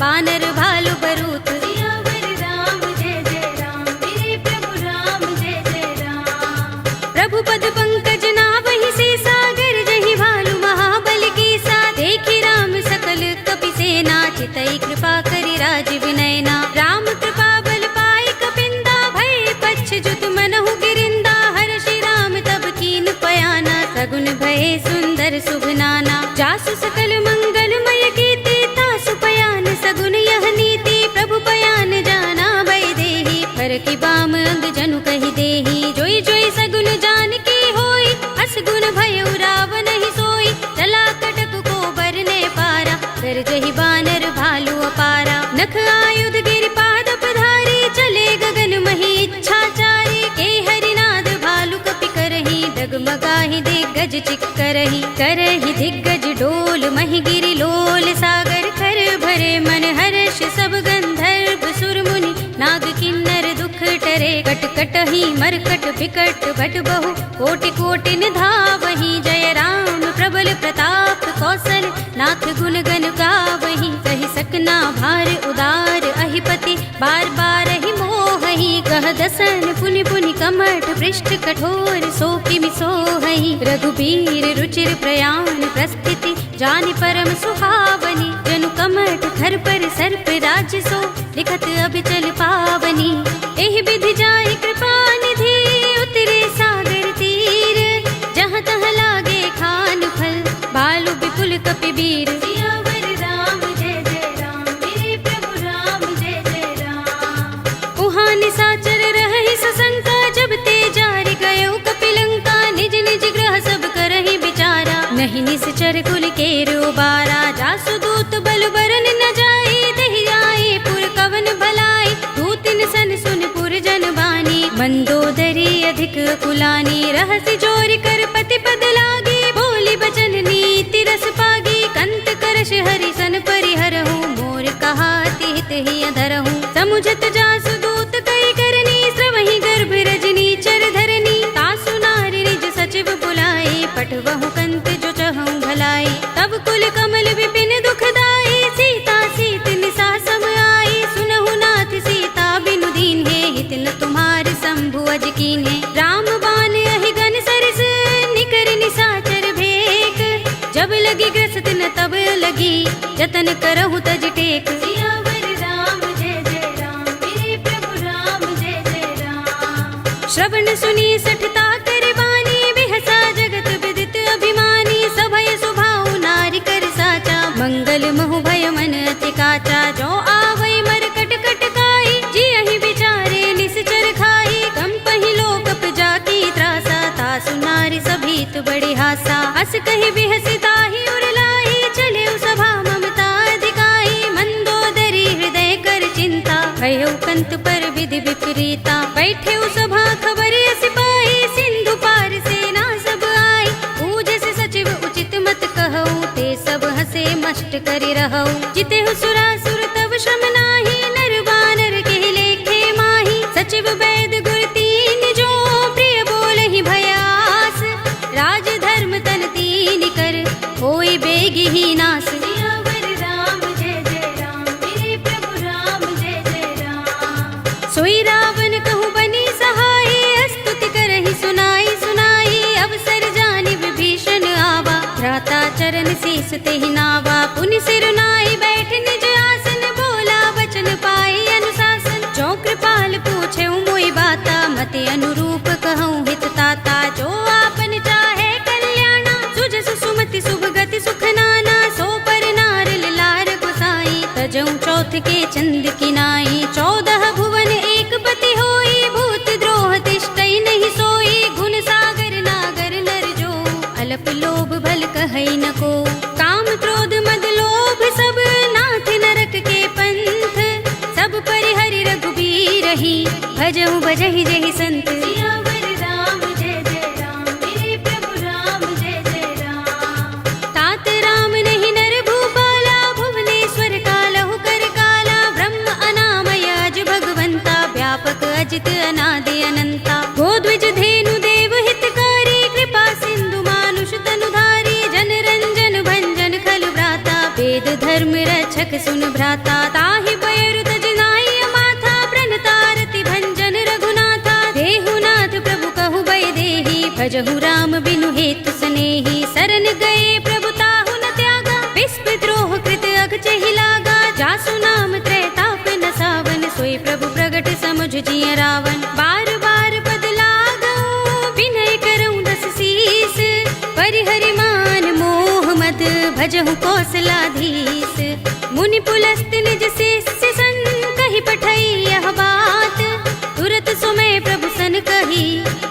बानर भालु बरूथ। सियावर राम जय जय राम, मेरे प्रभु राम जय जय राम। प्रभु पद पंकज नावहि सीसा, गरजहि भालु महाबल कीसा। देखि राम सकल कपि सेना, चितई कृपा करि राज विनयना। राम कृपा बल पाई कपिंदा, भय पच्छ जुत मनहु गिरिंदा। हर्षि राम तब कीन पयाना, सगुन भय सुंदर शुभ नाना। जासु सकल मंगलमय कीर्ति, तासु पयान सगुन यह नीति। प्रभु पयान जाना भय देहि, फरकि बाम अंग जनु कहि देहि। जोई जोई सगुन जानकी होई, असगुन भयउ रावण ही सोई। चला कटक को बरने पारा, गरजहि बानर भालु अपारा। नख आयुध गिरिपाद पधारी, चले गगन मही इच्छाचारी। के हरिनाद भालु कपि करहि, डगमगाहि दिग्गज चिक्करहि। करहि दिग्गज डोल महि गिरि लोल, सागर कर भरे मन हर्ष। सब गंधर्व सुर मुनि नाग किन्नर दुख टरे। कट कटहि मरकट बिकट भट बहु, कोटि कोटि निधावहि। जय राम प्रभु प्रताप कौशल नाथ गुण गण गावहीं। सही सकना भार उदार अहिपति बार बार ही मोहहि। कह दसन पुनि पुनि कमठ पृष्ठ कठोर सो किमि सोहहि। रघुबीर रुचिर प्रयाण प्रस्थिति जानि परम सुहावनी। जनु कमठ खर पर सर्प राज सो लिखत अभिचल पावनी। एहि विधि जाहि कृपा निधि उतरे सागर तीर। जहाँ तहाँ लागे खान फल भालु विपुल कपिबीर। सियावर राम जय जय राम मेरे प्रभु राम जय जय राम। उहाँ निशाचर रहहि सशंका जब ते जारि गयो कपिलंका। निज निज ग्रह सब करहि विचारा नहीं निश्चर कुल केरो बारा। जासु दूत बल बरन न जाई दहि आए पुर कवन भलाई। दूतिन सन सुन पुर जन बानी मंदोदरी अधिक कुलानी। रहसि जोरि कर पति पद लागी बोली बचन नीति रस पागी। कंत करश हरि सन परिहरहु मोर कहा तिहित ही अधरहु। समुझत जासु दूत कई करनी श्रवहि गर्भ रजनी चर धरनी। तासु नारि निज सचिव बुलाए पठवहु कंत जो चहु भलाई। तब कुल कमल विपिन दुखदाई सीता सीत निसा सम आई। सुनहु नाथ सीता बिनु दीन है हित न तुम्हार शंभु अज कीन्हे। राम बाण अहि गन सरस निकर निशाचर भेक। जब लगी ग्रसत न तब लगी जतन करहु तज टेक। सियावर राम जय जय राम मेरे प्रभु राम जय जय राम। श्रवण सुनी सठता कर बानी बिहसा जगत विदित अभिमानी। सभय सुभाउ नारी कर साचा मंगल महु भय मन अति काचा। जो आवै मर कट कट काई जियहि विचारे निश्चर खाई। कंपहि लोकप जाकी त्रासा तासु नारी सभीत बड़े हासा। हस कहि बिहसि ताहि उर लाई चले सभा ममता अधिकाई। मंदोदरी हृदय कर चिंता भयो कंत पर विधि विपरीता। बैठे सभा खबर सिपाही सिंधु पार सेना सब आई। पूजस सचिव उचित मत कहऊ ते सब हसे मष्ट करि रहऊ। जितेहु सुरासुर तब श्रम नाही नर बानर के लेखे माही। सचिव वैद गुर तीन जो प्रिय बोलहि भयास। राज धर्म तन तीन कर होई बेगी ही नास। सियावर राम जय जय राम मेरे प्रभु राम जय जय राम। सोई रावण कहु बनी सहाय स्तुति करहि सुनाई सुनाई। अवसर जानि विभीषण आवा भ्राता चरण शीस तेहि नावा। पुनि सिर नाई बैठ निज आसन बोला वचन पाई अनुशासन। जो कृपाल पूछे मोई बाता मते अनुरूप कहूँ हित ताता। जो आपन चाहे कल्याणा सुजस सुमति शुभ गति सुख नाना। सो पर नार लार गोसाई तजऊ चौथ के चंद किनाई। 14 भुवन एक पति होई भूत द्रोह तिष्ठई नहीं सोई। गुण सागर नागर नर जो अल्प लोभ भल कहई न को। काम क्रोध मद लोभ सब नाथ नरक के पंथ। सब परिहरि रघुबीर ही भजहु भजहि जहि संत। सियावर राम जय जय राम मेरे प्रभु राम जय जय राम। तात राम नहीं नर भूपाला भुवनेश्वर कालहु कर काला। ब्रह्म अनामय अज भगवंता व्यापक अजित अनादि अनंता। गोद्विज धेनु देव हितकारी कृपा सिंधु मानुष तनुधारी। जन रंजन भंजन खल भ्राता वेद धर्म रक्षक सुन भ्राता। ताहि पयरु तज नाई माथा प्रणतारति भंजन रघुनाथा। देहुनाथ प्रभु कहु बै देहि भजहु राम बिनु हेतु सनेहि। शरण गए प्रभु ताहु न त्यागा विस्प द्रोह कृत अघचहि लागा। जासु नाम त्रैताप न सावन सोई प्रभु प्रगट समुझ जिय रावण। बार बार पद लागऊ विनय करऊँ दस शीस। परिहरि मान मोह मद भजहु कौशलाधीश। मुनि पुलस्त निज शिष्य सन कहि पठई यह बात। तुरत सुमय प्रभु सन कही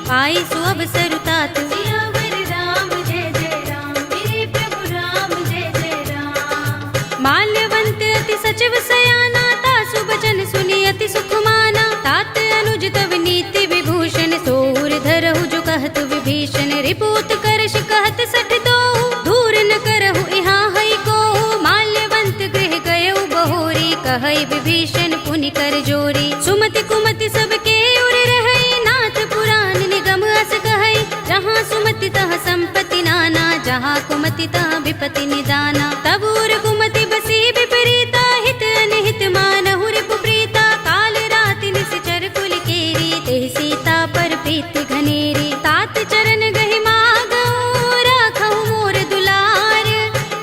पाई सु अवसर तात। सियावर राम जय जय राम मेरे प्रभु राम जय जय राम। माल्यवंत अति सचिव सयाना तासु बचन सुनि अति सुख माना। तात अनुज तव नीति विभूषण सोर धरहु जो कहत विभीषण। रिपूत करश कहत सठ दो दूर न करहु इहाँ हई को। माल्यवंत गृह गयउ बहोरी कहई विभीषण पुनि कर जोरी। सुमति कुमति सबके उर रहई नाथ पुराण निगम अस कहई। जहाँ सुमति तह संपत्ति नाना जहाँ कुमति ता विपति निदाना। तब उर कुमति बसी विपरीता, हित अनहित मानहु रिपु प्रीता। काल राति निश्चर कुल केरी, तेहि सीता पर प्रीति घनेरी। तात चरण गहि मागहु, राखहु मोर दुलार।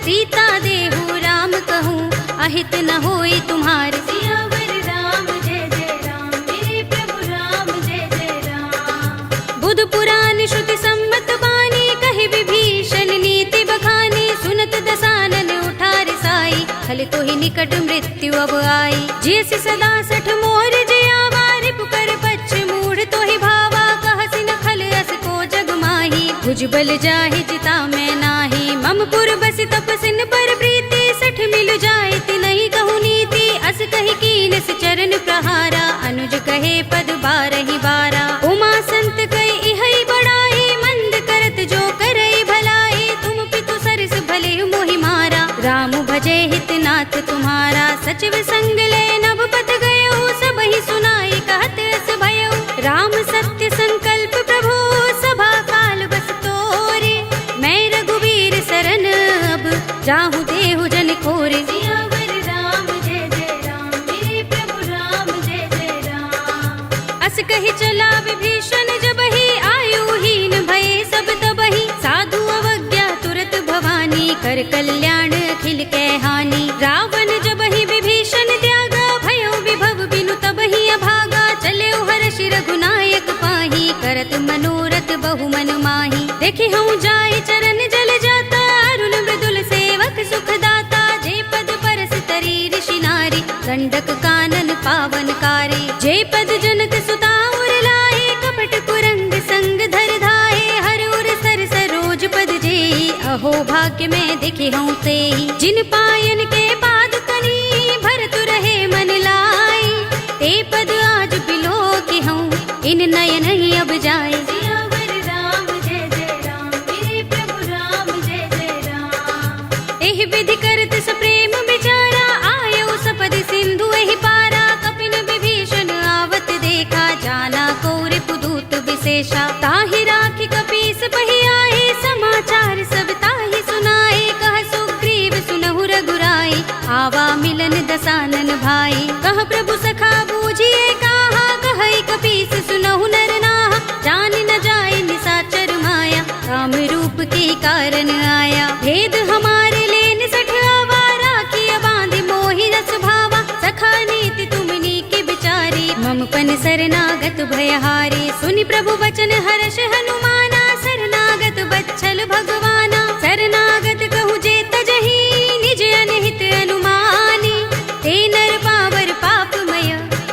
सीता देहु राम कहूँ, अहित न होई तुम्हार। सियावर राम जय जय राम, मेरे प्रभु राम जय जय राम। बुध पुराण श्रुति सम्मत बानी, कहि विभीषण नीति बखानी। सुनत दसानन उठार साई, खल तो ही निकट मृत्यु अब आई। जियसि सदा सठ मोर जयावा, रिपु कर पच्छ मूढ़ तो ही भावा। कहसि न खल अस को जग माही, भुजबल जाहि जिता मैं नाही। मम पुर बसि तपसिन पर प्रीति, सठ मिल जाए तिनहि कहु नीति। अस कहि कीनस चरण प्रहारा, अनुज कहे पद बारहि बारा। उमा संत कहि इहै बड़ाई, मंद करत जो करई भलाई। तुम पितु सरस भले मोहि मारा, राम भजे हित नाथ तुम्हारा। सचिव संग ले नभ पथ गयो, सबहि सुनाई कहत अस भयो। राम सत्य संकल्प प्रभु, सभा काल बस तोरे। मैं रघुवीर सरन अब, जाहु देहु जन खोरे। सियावर राम जय जय राम, मेरे प्रभु राम जय जय राम। अस कहि चला विभीषण जबहि, आयुहीन भये सब तबहि। साधु अवज्ञा तुरत भवानी, कर कल्याण अखिल कै हानि। रावण जबहि विभीषण त्यागा, भयो विभव बिनु तबहि अभागा। चले हर्षि रघुनायक पाही, करत मनोरथ बहु मन माही। देखि हूँ जाय चरण जल जाता, अरुण मृदुल सेवक सुख दाता। जे पद परस तरी ऋषि नारी, गंडक कानन पावन कारी। जे पद जनक सुता उर लाए, कपट कुरंग संग धर धाये। हर उर सर सरोज पद जेई, अहो भाग्य में देखे हूँ तेई। जिन पायन के पाद कनी, भरत रहे मन लाई। ते पद आज बिलो की हूँ, इन नयन ही अब जाए। सियावर राम जय जय राम, मेरे प्रभु राम जय जय राम। एहि विधि करत सप्रेम विचारा, आयो सपद सिंधु एहि पारा। कपिन विभीषण आवत देखा, जाना को रिपुदूत विशेषा। ताहि राखी कपीस पहि आए, समाचार सब ताहि सुनाए। कह सुग्रीव सुनहु रघुराई, आवा मिलन दसानन भाई। कह प्रभु सखा बूझिए कहा, कहई कपीस सुनहु नर नाहा। जान न जाए निसाचर माया, काम रूप के कारण आया। भेद हमारे लेन सठ आवा, राखिया बांधि मोहि रस भावा। सखा नीति तुमनी के बिचारी, मम पन शरणागत भयहारी। सुनि प्रभु वचन हर्ष हनुमाना, शरणागत बच्छल भगवाना। शरणागत कहु जे तजहि, निज अनहित अनुमानी। ते नर पावर पापमय,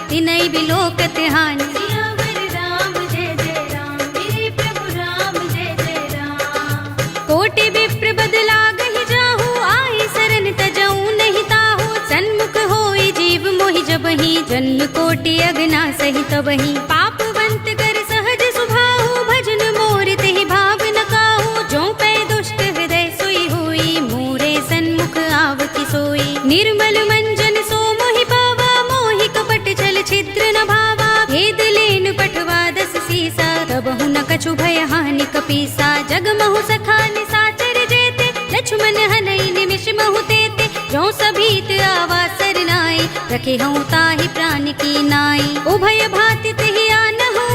तिनहि बिलोकत हानि। सियावर राम जय जय राम, मेरे प्रभु राम जय जय राम। कोटि विप्र बदला गहि जाहु, आई शरण तजऊ नहीं ताहु। सन्मुख होई जीव मोहि जबहि, जन्म कोटि अगना सहि तबहि। पापवंत कर सहज सुभाहु, भजन मोर तेहि भाव न काहू। जो पै दुष्ट हृदय सोई होई, मोरे सन्मुख आवति सोई। निर्मल मंजन सो मोहि पावा, मोहि कपट छल छिद्र न भावा। भेद लेन पठवा दस सीसा, तबहु न कछु भय हानि कपीसा। जग महु सखा निसाचर जेते, लक्ष्मण हनई निमिष महु तेते। जो सभीत आवा सरनाई, रखे हूँ ताहि प्राण की नाई। उभय भाति तेहि आनहु,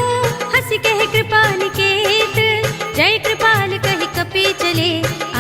हंसि कहे कृपाल केत। जय कृपाल कहि कपि चले,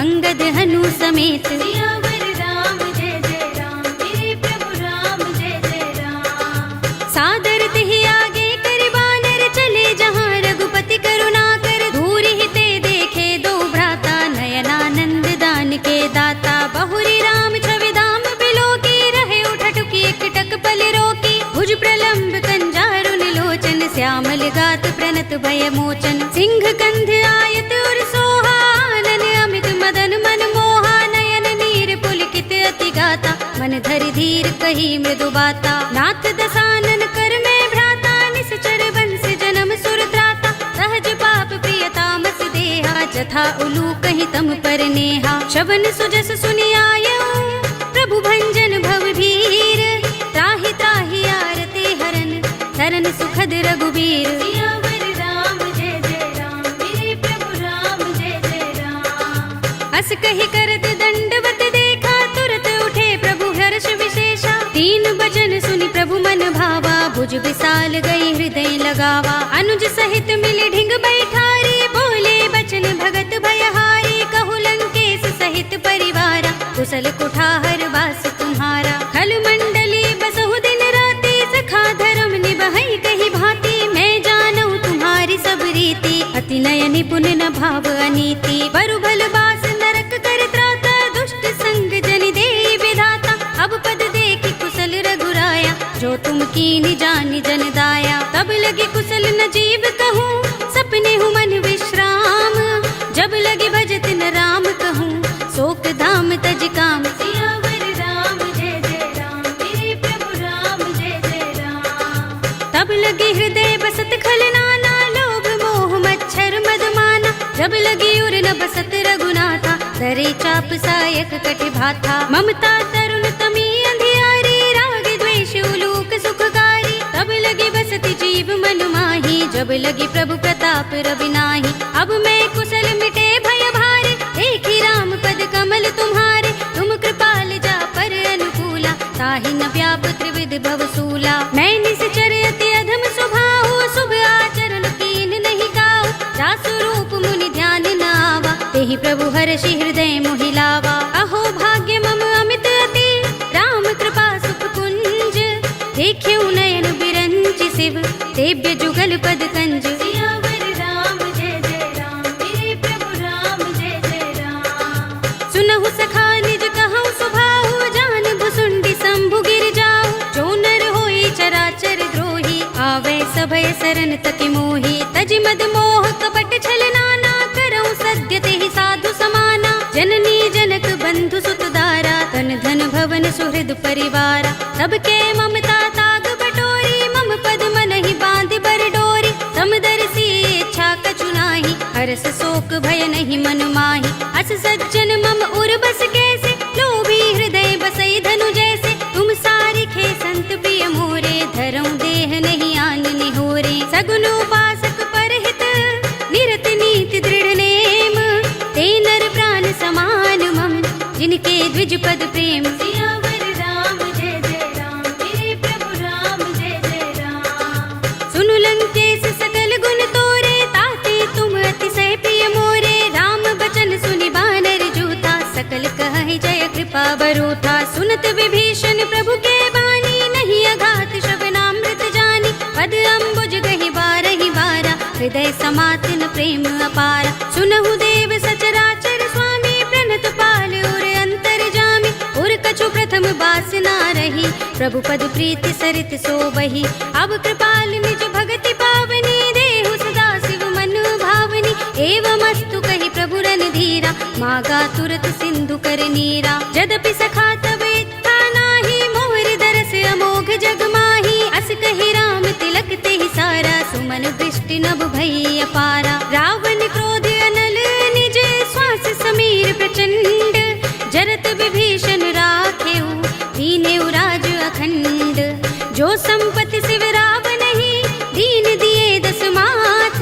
अंगद हनु समेत। सियावर राम जय जय राम, मेरे प्रभु राम जय जय राम। सादर तेहि आगे कर बानर, चले जहाँ रघुपति करुणा कर। दूर ही ते देखे दो भ्राता, नयनानंद दान के दाता। बहुरी राम छवि धाम बिलो की, रहे उठटुकी एकटक पल रोकी। भुज प्रलंब कंजारुन लोचन, श्यामल गात प्रणत भय मोचन। सिंह कंध आयत उर सोहा, आनन अमित मदन मन मोहा। नयन नीर पुलकित अति गाता, मन धरि धीर कही मृदु बाता। नाथ दसानन कर में भ्राता, निश्चर बंस जन्म सुर त्राता। सहज पाप प्रिय तामस देहा, जथा उलू कहि तम पर नेहा। शवन सुजस सुनि आयऊ, प्रभु भंजन भव भीर। त्राहि त्राहि आरती हरन, शरण सुखद रघुबीर। सियावर राम जय जय राम, मेरे प्रभु राम जय जय राम। अस कही करत दंडवत देखा, तुरत उठे प्रभु हर्ष विशेषा। तीन बचन सुनि प्रभु मन भावा, भुज विशाल गई हृदय लगावा। अनुज सहित मिले ढिंग बैठारी, बोले बचन भगत भयहारी। कहु लंकेश सहित परिवारा, कुशल कुठार वास तुम्हारा। खल मंडली बसहु दिन राति, सखा धर्म निबहै कही भांति। मैं जानऊ तुम्हारी सब रीति, अति नय निपुण न भाव अनीति। बरु भल बास नरक कर त्राता, दुष्ट संग जनि देई विधाता। अब पद देखि कुशल रघुराया, जो तुम कीनि जानि जन दाया। तब लगे कुशल न जीव कहूँ, सपने हूँ मन विश्राम। जब लगे भजत न राम कहूँ, शोक धाम तज काम। सियावर राम जय जय राम, मेरे प्रभु राम जय जय राम। तब लगे हृदय बसत खल नाना, लोभ मोह मच्छर मद माना। जब लगी उर न बसत रघुनाथा, धरे चाप सायक कटि भाथा। ममता तरुण तमी अंधियारी, राग द्वेष उलूक सुखकारी। तब लगे बसति जीव मन माही, जब लगी प्रभु प्रताप रवि नाही। अब मैं कुशल मिटे भय भारे, देखी राम पद कमल तुम्हारे। तुम कृपाल जा पर अनुकूला, ताहि न व्याप त्रिविध भवसूला। मैं निश्चर अति अधम स्वभाव, शुभ आचरण कीन नहीं गाओ। जासु रूप मुनि ध्यान न आवा, तेहि प्रभु हर्षि हृदय मोहि लावा। अहो भाग्य मम अमित अति, राम कृपा सुख कुंज। देख्यऊ नयन बिरंचि शिव, सेव्य जुगल पद कंज। सियावर राम जय जय राम, मेरे प्रभु राम जय जय राम। सुनहु सखा निज कहऊँ सुभाहु, जान भुसुंडी शंभु गिर जाऊ। जो नर होई चराचर द्रोही, आवे सभय सरन तकि मोही। तज मद मोह कपट छल नाना, करऊँ सद्य तेहि साधु समाना। जननी जनक बंधु सुत दारा, तन धन भवन सुहृद परिवारा। सबके ममता ताग बटोरी, मम पद मनहि बांधि बर डोरी। समदर्शी इच्छा कछु नाही, हरस शोक भय नहीं मन माही। अस सज्जन मम उर बस कैसे, लोभी हृदय बसई धनु जैसे। तुम सारिखे संत प्रिय मोरे, धरऊँ देह नहीं आन निहोरे। सगुन उपासक परहित, निरत नीति दृढ़ नेम। ते नर प्राण समान मम, जिनके द्विज पद प्रेम। सियावर राम जय जय राम, मेरे प्रभु राम जय जय राम। सुनु लंकेश सकल गुण तोरे, ताते तुम अतिशय प्रिय मोरे। राम बचन सुनि बानर जूथा, सकल कहहि जय कृपा बरूथा। सुनत विभीषण प्रभु के बानी, नहीं अघात श्रवणामृत जानी। पद अम्बुज गहि बारहि बारा, हृदय समात न प्रेम अपारा। सुनहु देव सचराचर स्वामी, प्रणत पाल उर अंतर जामी। उर कछु प्रथम बासना रही, प्रभु पद प्रीति सरित सोबही। अब कृपाल निज भगति पावनी, देहु सदा शिव मन भावनी। एवमस्तु कहि प्रभु रणधीरा, मागा तुरत सिंधु कर नीरा। यद्यपि सखा तब इत्था नाही, मोर दरस अमोघ जग माही। अस कहि राम तिलक तेहि सारा, सुमन वृष्टि नभ भई अपारा। रावण क्रोध अनल निज, श्वास समीर प्रचंड। जरत विभीषण राखेऊ, दीनेऊ राज अखंड। जो संपत्ति शिव रावण ही, दीन दिए दस माथ।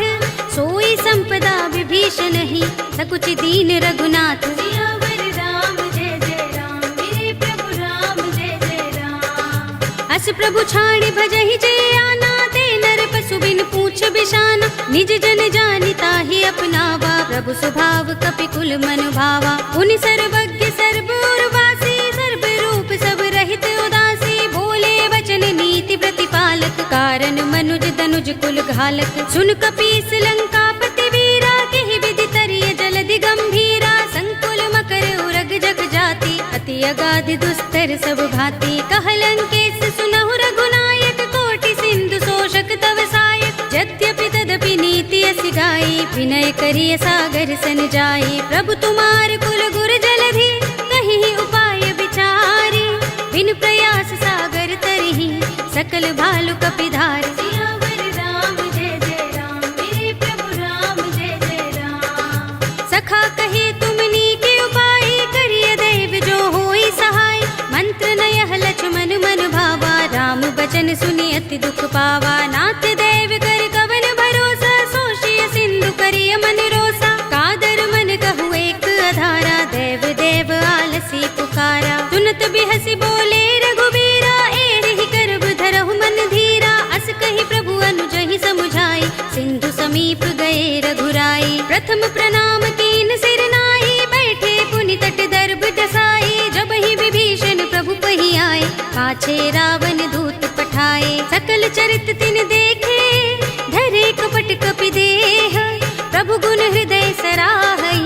सोई संपदा विभीषण ही, सकुच दीन रघुनाथ। सियावर राम जय जय राम, मेरे प्रभु राम जय जय राम। अस प्रभु छाड़ भजहि जय आना, ते नर पशु बिन पूछ बिशाना। निज जन जानि ताहि अपनावा, प्रभु स्वभाव कपि कुल मन भावा। पुनि सर्वज्ञ सर्व उर्वासी, सर्व रूप सब रहित उदासी। बोले वचन नीति प्रतिपालक, कारण मनुज तनुज कुल घालक। सुन कपीस लंकापति वीरा, केहि विधि तरिय जलधि गंभीरा। संकुल मकर उरग जग जाति, अति अगाध दुस्तर सब भांति। कह लंकेश सुनहु रघुनायक, कोटि सिंधु शोषक तव सायक। यद्यपि तदपि नीति असि गाई, विनय करिय सागर सन जाई। प्रभु तुमार कुल गुर जलधि, कहीं उपाय विचारी। बिन प्रयास सागर तरहि, सकल भालु कपिधार। सियावर राम जय जय राम, मेरे प्रभु राम जय जय राम। सखा कहे तुमनी के उपाय, करिय दैव जो होई सहाय। मंत्र नयह लक्ष्मण मन भावा, राम बचन सुनि अति दुख पावा। नाथ दैव कर कवन भरोसा, सोषिय सिंधु करिय मन रोसा। कादर मन कहु एक अधारा, पाछे रावण दूत पठाए। सकल चरित तिन देखे धरे कपट कपि देह। प्रभु गुण हृदय सराहई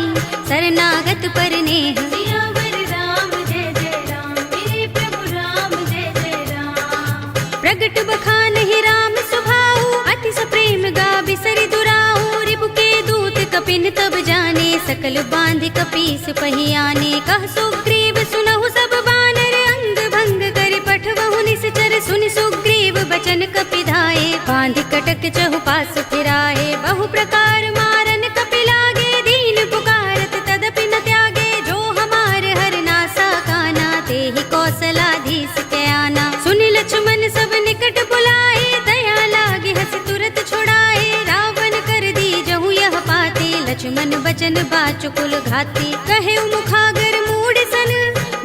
शरणागत पर नेह। सियावर राम जय जय राम, मेरे प्रभु राम जय जय राम। प्रगट बखान ही राम सुभाऊ, अति सप्रेम गा बिसरि दुराऊ। रिपु के दूत कपिन तब जाने, सकल बांध कपीस पहियाने। कह सुग्रीव सुनहु सब बानर, अंग भंग कर पठवहु निश्चर। सुनि सुग्रीव बचन कपिधाए, बांध कटक चहुपास फिराए। बहु प्रकार मारन कपि लागे, दीन पुकारत तदपि न त्यागे। जो हमार हर नासा काना, तेहि कौशलाधीश के आना। सुनि लक्ष्मण सब निकट बुलाए, दया लागे हंस तुरत छुड़ाए। रावण कर दी जहु यह पाते, लक्ष्मण बचन बाचुकुल घाती। कहे मुखागर मूढ़ सन,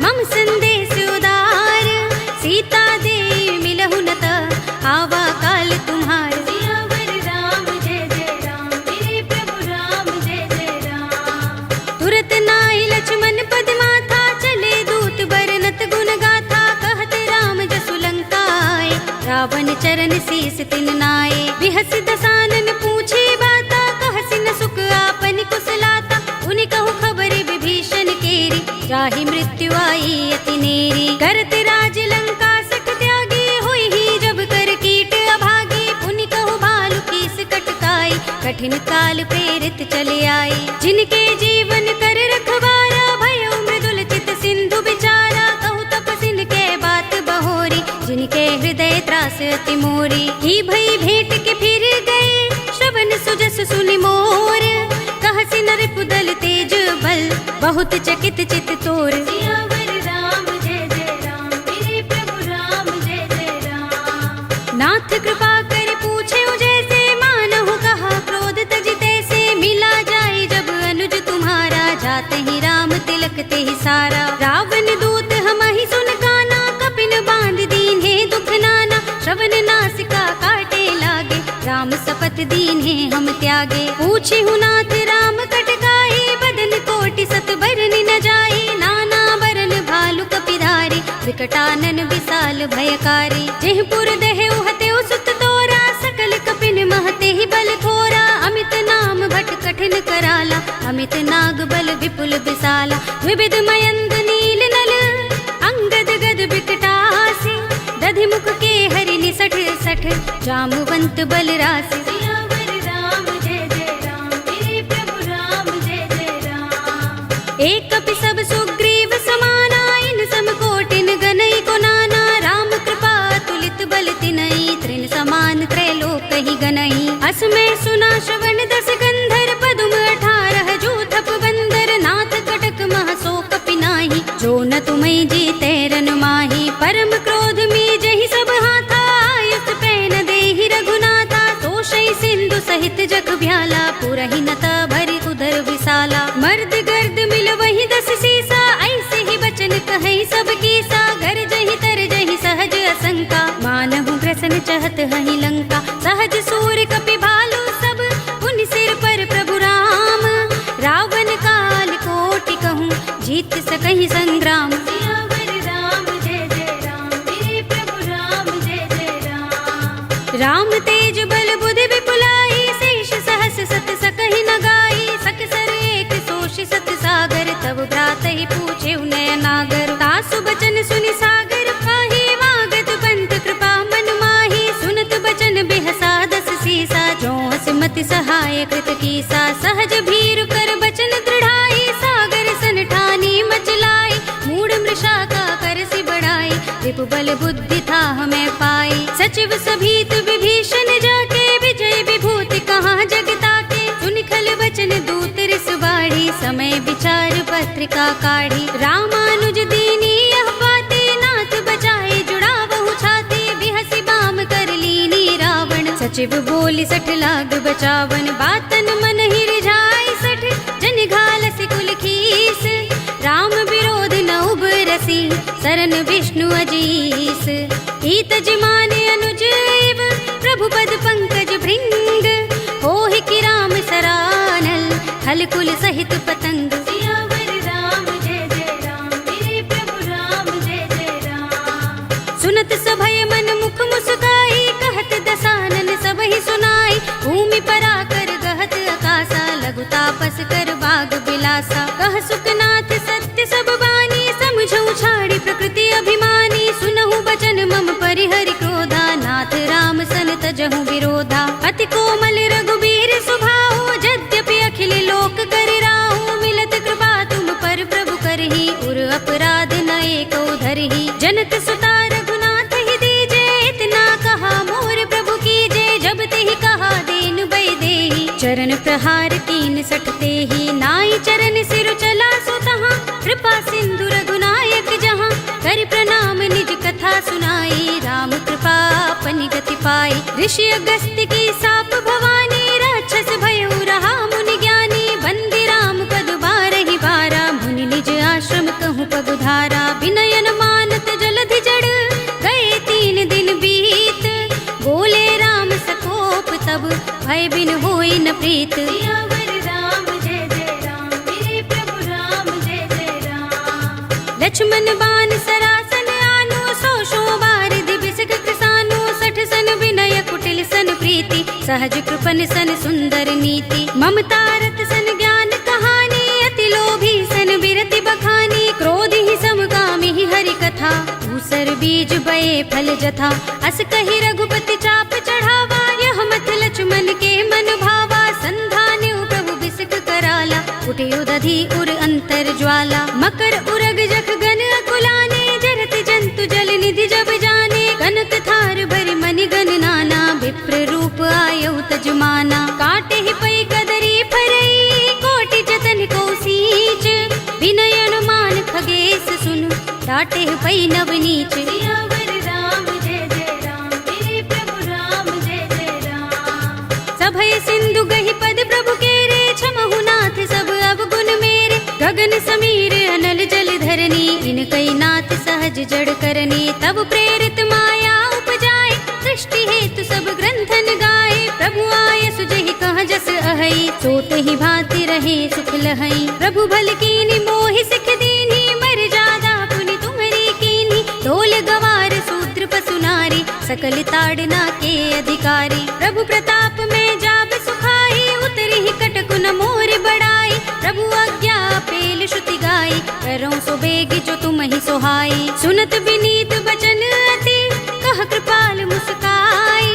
मम संदेश उदार। सीता दे मिलहु न त, आवा काल तुम्हार। सियावर राम जय जय राम, मेरे प्रभु राम जय जय राम। तुरत नाई लक्ष्मण पद माथा, चले दूत बरनत गुण गाथा। कहत राम जसु लंका आए, रावण चरण शीस तिन नाए। बिहस दसानन पूछे बाता, कहसि न सुख आपन कुशलाता। उनि कहु खबर विभीषण केरी, जाहि मृत्यु आई अति नेरी। करत राज लंका सठ त्यागी, होई ही जब कर कीट अभागी। पुनि कहु भालु कीस कटकाई, कठिन काल प्रेरित चले आई। जिनके जीवन कर रखवारा, भयो मृदुल चित सिंधु बिचारा। कहु तपसिन के बात बहोरी, जिनके हृदय त्रास अति मोरी। ही भई भेंट के फिर गए, श्रवण सुजस सुनि मोर। कहसि नर पुदल तेज बल, बहुत चकित चित तोर। सियावर राम जय जय राम, मेरे प्रभु राम जय जय राम। नाथ कृपा कर पूछे जैसे, मानहु कहा क्रोध तज तैसे। मिला जाए जब अनुज तुम्हारा, जाते ही राम तिलक ते ही सारा। रावण दूत हम ही सुन काना, कपिन बांध दीन्हे दुख नाना। श्रवण नासिका काटे लागे, राम सपत दीन्हे हम त्यागे। पूछे नाथ राम कटकाई, बदन कोटि सत बरन न जाई। नाना बरन भालु कपिधारी, विकटानन विशाल भयकारी। जेह पुर दहेउ हतेउ सुत तोरा, सकल कपिन महते ही बल थोरा। अमित नाम भट कठिन कराला, अमित नाग बल विपुल विशाला। विविध मयंद नील नल, अंगद गद बिकटासी। दधि मुख के हरि निसठ सठ, जामुवंत बल रासि। सियावर राम जय जय राम, मेरे प्रभु राम जय जय राम। एक कपि सब सुग्रीव समाना, इन सम कोटिन गनई को नाना। राम कृपा तुलित बल तिनई, तृण समान त्रैलोक ही गनई। अस में सुना श्रवण दस गंधर, पदुम 18 जूथप बंदर। नाथ कटक मह सो कपि नाही, जो न तुम्हें जीते रन माही। परम क्रोध में जहि सब हाथा, आयुष पैन देहि रघुनाथा। तोषई सिंधु सहित जग भ्याला, पुरहि नता भरि उदर विशाला। मर्द गर्द मिल वही 10 सीसा, ऐसे ही बचन कहीं सब कीसा। घर जहि तर जहि सहज असंका, मानहु ग्रसन चहत हहि लंका। सहज सूर कपि भालु सब, पुनि सिर पर प्रभु राम। रावण काल कोटि कहूँ, जीत सकहि संग्राम। सियावर राम जय जय राम, मेरे प्रभु राम जय जय राम। राम तेज बल बुद्धि विपुलाई, शेष सहस सत सकहि न गाई। सकसर एक सोषि सत सागर, तब भ्रात ही पूछे नय नागर। तासु बचन सुनि सागर पाही, मागत पंत कृपा मन माही। सुनत बचन बिहसा 10 सीसा, जो हसमति सहाय कृत कीसा। सहज भीरु कर बचन दृढ़ाई, सागर सन ठानी मचलाई। मूढ़ मृषा का कर सि बढ़ाई, रिपु बल बुद्धि था हमें पाई। सचिव सभीत विभीषण जाके, विजय विभूति कहाँ जगता के। सुनि खल बचन दूत रिस बाढ़ी, समय विचार पत्रिका काढ़ी। रामानुज दीनी यह बाते, नाथ बचाए जुड़ा बहु छाते। बिहसि बाम कर लीनी रावण, सचिव बोली 60 लाग बचावन। बातन मन ही रिझाई 60, जन घालसि कुल खीस। राम विरोध न उबरसी, सरन विष्णु अजीस। ईत जिमाने अनुज एव, प्रभु पद पंकज भृंग। होहि कि राम सरानल, खल कुल सहित पतंग। सियावर राम जय जय राम, मेरे प्रभु राम जय जय राम। सुन करहु विरोधा। अति कोमल रघुबीर स्वभाव, यद्यपि अखिल लोक कर राहु। मिलत कृपा तुम पर प्रभु करही, उर अपराध न एको धरही। जनत सुता रघुनाथ ही दीजे, इतना कहा मोर प्रभु कीजे। जब तेहि कहा दीन बय देहि, चरण प्रहार कीन सठते ही। नाई चरण सिर चला सो तहाँ, कृपा सिंधु रघुनायक जहाँ। कर प्रणाम निज कथा सुनाई, राम कृपा अपनी गति पाई। ऋषि अगस्त्य की साप भवानी, राक्षस भयउ रहा मुनि ज्ञानी। बंदी राम पद बारहि बारा, मुनि निज आश्रम कहूँ पगुधारा। विनयन मानत जलधि जड़, गए 3 दिन बीत। बोले राम सकोप तब, भय बिन होई न प्रीत। सियावर राम जय जय राम, मेरे प्रभु राम जय जय राम। लक्ष्मण बान सरासन आनो, 100 बार दिबिसक कृसानो। 60 सन विनय कुटिल सन प्रीति, सहज कृपन सन सुंदर नीति। ममता रत सन ज्ञान कहानी, अति लोभी सन बिरति बखानी। क्रोध ही समगामी ही हरि कथा, दूसर बीज बये फल जथा। अस कहि रघुपति चाप चढ़ावा, यह मत लक्ष्मण के मन भावा। संधान्यु प्रभु बिसक कराला, कुटियो दधि उर अंतर ज्वाला। मकर उरग जख गन अकुलाने, जरत जंतु जल निधि जब जाने। कनक थार भरि मनि गन नाना, विप्र रूप आयौ तजमाना। काटे ही पै कदरी फरई, कोटि जतन को सींच। विनयन मान खगेश सुन, डाटे ही पै नवनीच। सियावर राम जय जय राम, मेरे प्रभु राम जय जय राम। सभय सिंधु गहि पद प्रभु केरे, क्षमहु नाथ सब अवगुण मेरे। गगन समीर अनल जल धरनी, इनकई नाथ सहज जड़ करनी। तब प्रेरित माया उपजाए, सृष्टि हेतु सब ग्रंथन गाए। प्रभु आय सुजहि कह जस अहै, सोत ही भांति रहे सुख लहै। प्रभु भल कीनी मोहि सिख दीनी, मर जादा पुनि तुम्हरी कीनी। ढोल गवार शूद्र पशु नारी, सकल ताड़ना के अधिकारी। प्रभु प्रताप में जाब सुखाई, उतरी ही कटकु न मोर बड़ाई। प्रभु आज्ञा पेल श्रुति गाई, करऊं सो बेग जो तुम ही सोहाई। सुनत विनीत बचन अति, कह कृपाल मुस्काई।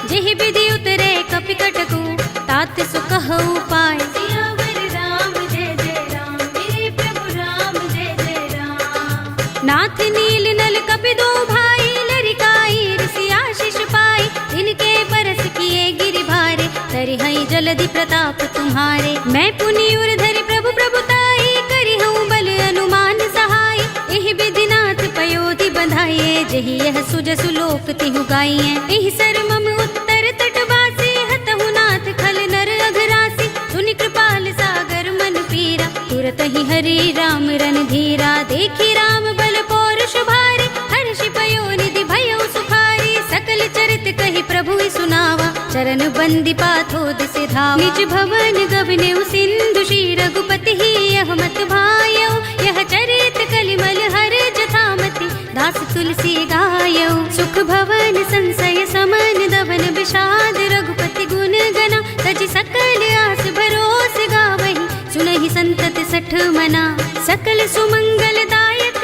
जेहि विधि उतरे कपि कटकु, तात सो कहु पाय। सियावर राम जय जय राम, मेरे प्रभु राम जय जय राम। नाथ नील नल कपि दो भाई, लरिकाई ऋषि आशीष पाई। तिनके परस किए गिरि भारे, तरिहै जलधि प्रताप तुम्हारे। मैं पुनि उर धरि प्रभु प्रभुताई, करिहऊँ बल अनुमान सहाय। एहि विधि नाथ पयोधि बंधाइए, जेहि यह सुजसु लोक तिहु गाइए। एहि सर मम उत्तर तटवासी, हतहु नाथ खल नर अघरासी। सुनि कृपाल सागर मन पीरा, तुरत ही हरि राम रन धीरा। देखी राम बल पौरुष भारी, हर्षि पयो निधि भयउ सुखारी। सकल चरित कहि प्रभु सुनावा, चरण बंदी पाथो दिसि धावा। निज भवन गवनेउ सिंधु, श्री रघुपति ही यह मत भायौ। यह चरित कलिमल हर जथामति, दास तुलसी गायौ। सुख भवन संशय समन, दवन विषाद रघुपति गुण गना। तजि सकल आस भरोस गावहि, सुनहि संतत सठ मना। सकल सुमंगल दायक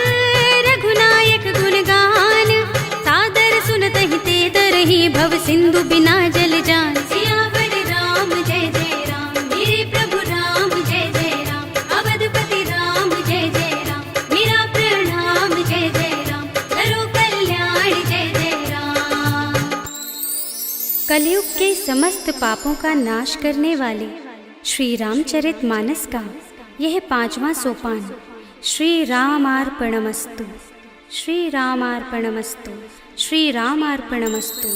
रघुनायक गुण गान, सादर सुनतहि ते तरहि भव सिंधु बिना जल जान। सियावर राम जय जय राम, मेरे प्रभु राम जय जय राम। अवधपति राम जय जय राम, मेरा प्रणाम जय जय राम। करो कल्याण जय जय राम। कलयुग के समस्त पापों का नाश करने वाले श्री रामचरित मानस का यह 5वां सोपान श्री रामार्पणमस्तु, श्री रामार्पणमस्तु, श्री रामार्पणमस्तु।